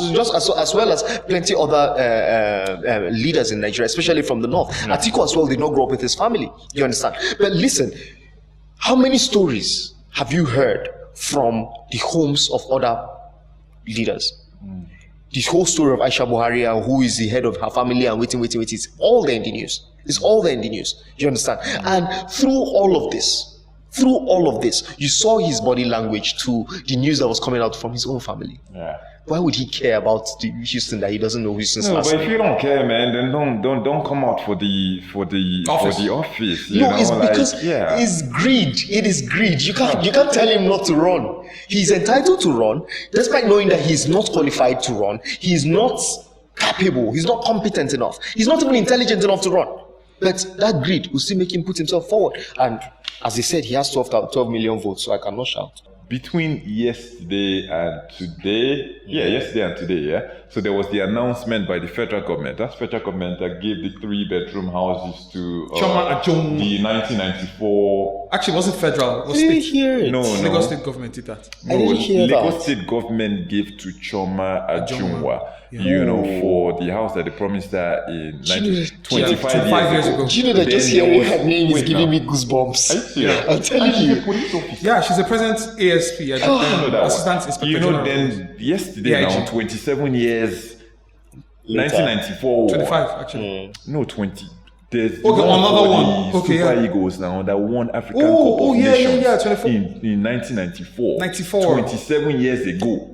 well as plenty other leaders in Nigeria, especially from the north. Atiku as well did not grow up with his family. You understand? But listen, how many stories have you heard from the homes of other leaders? This whole story of Aisha Buhari and who is the head of her family and waiting. It's all there in the news. It's all there in the news. You understand? And through all of this, you saw his body language to the news that was coming out from his own family. Why would he care about the Houston that he doesn't know Houston's last name? But if you don't care, man, then don't come out for the office. It's because it's greed. It is greed. You can't tell him not to run. He's entitled to run, despite knowing that he's not qualified to run. He's not capable. He's not competent enough. He's not even intelligent enough to run. But that greed will still make him put himself forward. And as he said, he has 12 million votes, so I cannot shout. Between yesterday and today, so there was the announcement by the federal government. That's federal government that gave the 3-bedroom houses to the 1994. Actually, it wasn't federal. It was I didn't hear it. No. Lagos State government did that. I didn't hear Lagos that. State government gave to Choma Ajunwa, for the house that they promised her in 25 years ago. Do you know that just hearing her name is giving me goosebumps? I'm telling you. Yeah, she's the president's ASP, Assistant Inspector General. Then yesterday, now 27 years, 1994. 25, actually. No, 20. There's another one. Super Eagles now that won African Cup of Nations 24. in 1994. 94. 27 years ago.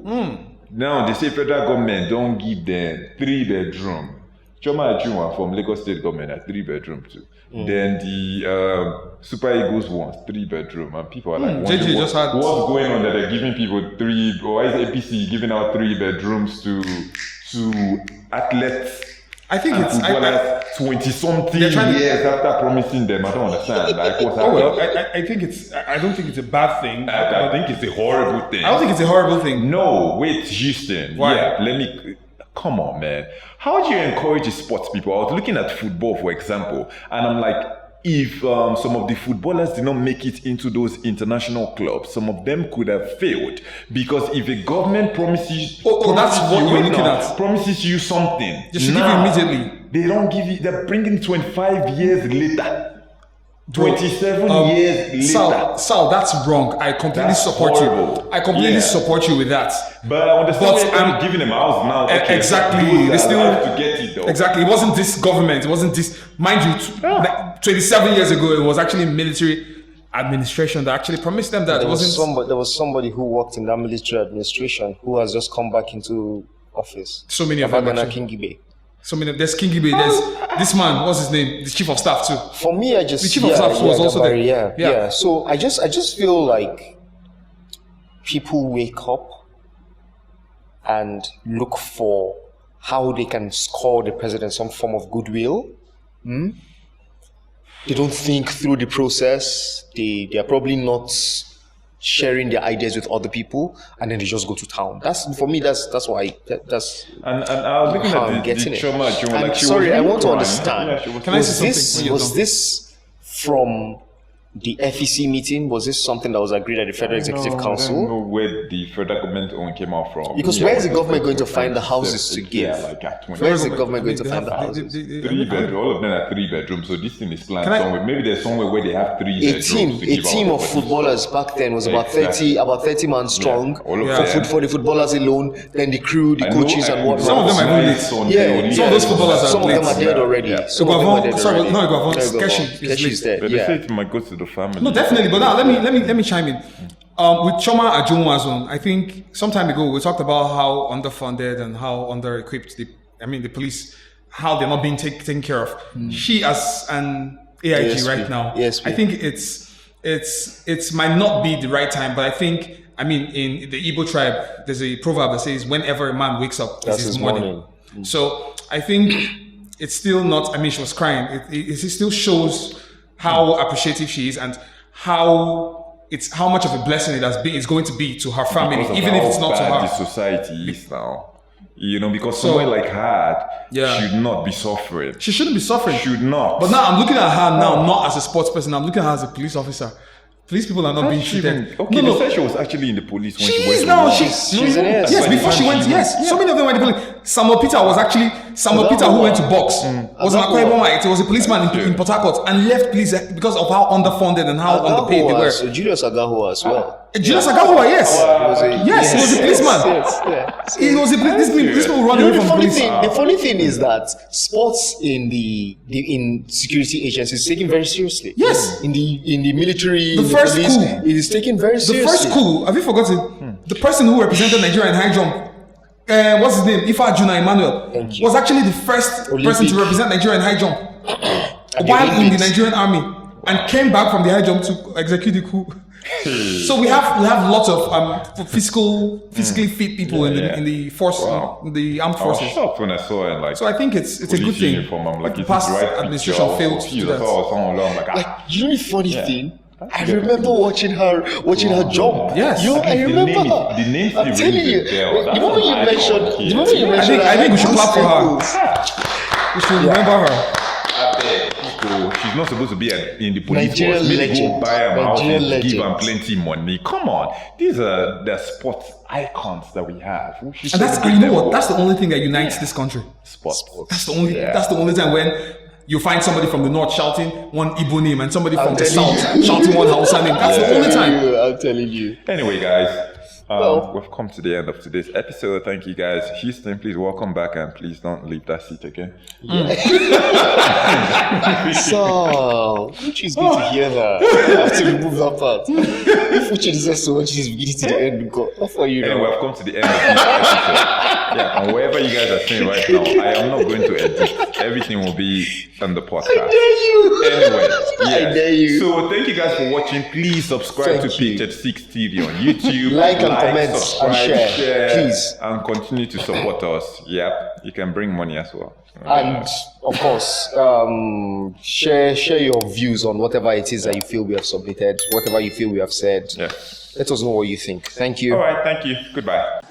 Now they say federal government don't give them 3-bedroom. Choma Ajunwa from Lagos State government at 3-bedroom too. Then the Super Eagles wants 3-bedroom, and people are like, what's going on that they're giving people 3? Or why is APC giving out 3-bedrooms to athletes? I think it's 20-something years after promising them. I don't understand. Like, what's happening? I don't think it's a bad thing. I think it's a horrible thing. I don't think it's a horrible thing. No, wait, Houston. Why? Come on, man. How do you encourage sports people? I was looking at football, for example, and I'm like, if some of the footballers did not make it into those international clubs, some of them could have failed. Because if a government promises you something, they should give you immediately. They don't give you. They're bringing 25 years later. 27 years later. Sal, that's wrong. I completely That's support horrible. you. I completely support you with that. But I understand But I'm giving them a house now. Okay, exactly. those They that still have to get it though. Exactly. It wasn't this government. It wasn't this. Mind you, 27 years ago, it was actually military administration that actually promised them that. There It wasn't. there was somebody who worked in that military administration who has just come back into office. So many of them. Babagana Actually. Kingibe. So many. There's King Gibe. There's this man. What's his name? The chief of staff too. For me, I just The chief of staff was also there. Yeah. So I just feel like people wake up and look for how they can score the president some form of goodwill. They don't think through the process. They are probably not sharing their ideas with other people, and then they just go to town. That's for me. That's why. That's And I was looking how I'm at getting the it. trauma. I'm sorry, I want to crying. understand. Yeah, she was Can I crying. say something? Was this from the FEC meeting? Was this something that was agreed at the Federal Executive I don't Council? know where the federal government own came out from. Because Yeah, where is the I government going to expect find the houses to give? Yeah, like at 20. Where is the government going to They find have- the they- houses? they- Three bedroom, all of them are 3 bedrooms. So this thing is planned Can I- somewhere. Maybe there's somewhere where they have 3 A bedrooms. team, to a give team out of for footballers back then was about Exactly. 30 man strong. all of Yeah. them. For the footballers alone, then the crew, the I know- coaches, and I- whatnot. Some of them are really- Son, Yeah, they some of those footballers are some of them are late. dead already. Yeah. Some of them are dead Sorry, already. no, Igwavon, No, Igwavon. Keshi is Keshi's late. dead. But they say Yeah. it might go to the family. No, definitely. But now let me chime in. With Choma Ajunwa's I think some time ago we talked about how underfunded and how under-equipped the police, how they're not being taken care of. She as an AIG ASP. right now, ASP. I think it's might not be the right time, but I think in the Igbo tribe there's a proverb that says whenever a man wakes up, That's it's his his morning. morning. So I think it's still not. She was crying. It still shows how appreciative she is and how much of a blessing it's going to be to her family, Because of even if how it's not to bad her. the society is now. Because So- someone like her Yeah. should not be suffering. She shouldn't be suffering. Should not. But now I'm looking at her now, not as a sports person. I'm looking at her as a police officer. Police people are not being treated. Okay, they said she was actually in the police when she She went is to now. war. She's an AS. Yes, before she went. Yes, so many of them were in the police. Samuel Peter was actually Peter who went to box. Was an Akwa He was a policeman in Port Harcourt and left police because of how underfunded and how underpaid they were. So Julius Agaho as well. Julius Agahua, yes. Yes, he was a policeman. Yes. He was a police. These people run away from police. The funny thing is that sports in in security agencies is taken very seriously. Yes. In the military, The in first police, coup. it is taken very The seriously. first coup, have you forgotten? The person who represented Nigeria in high jump, what's his name? Ifa Juna Emmanuel, Thank you. was actually the first person to represent Nigeria in high jump while in the Olympics. Nigerian army and came back from the high jump to execute the coup. So we have lots of physically fit people in the force, Wow. in the armed I was forces. shocked when I saw it. Like, So I think it's a good police thing. uniform. I'm like, The is past this the right administration picture? failed to do Jesus, that. I was someone along, like, Like, you know the funny thing? I remember watching her jump. Yes. You know, I The remember name her. the name I'm still telling you. rings a bell. The That's moment you an icon mentioned, here. the moment you mentioned, I think we should clap for her. her. We should remember her. So she's not supposed to be in the police Nigerian force. Maybe go legend. buy her house Nigerian and give legend. her plenty money. Come on, these are the sports icons that we have. We should And that's celebrate you know them what? all. That's the only thing that unites this country. sports. That's the only. Yeah. That's the only time when you find somebody from the north shouting one Igbo name and somebody from the telling south shouting one Hausa name. That's the only time. I'm telling you. Anyway, guys, Well- we've come to the end of today's episode. Thank you, guys. Houston, please welcome back and please don't leave that seat again. So, Uchi is going to hear that. I have to remove that part. If Uchi deserves to watch this beginning to the end, go. How far you Anyway, know? I've come to the end of this episode. Yeah, and wherever you guys are saying right now, I am not going to edit. Everything will be on the podcast. Anyway, I dare you. So thank you guys for watching. Please subscribe Thank to you. Pictured 6 TV on YouTube. Like and comment and share, please. And continue to support us. Yep, you can bring money as well. And of course, share your views on whatever it is that you feel we have submitted, whatever you feel we have said. Yeah. Let us know what you think. Thank you. All right, thank you. Goodbye.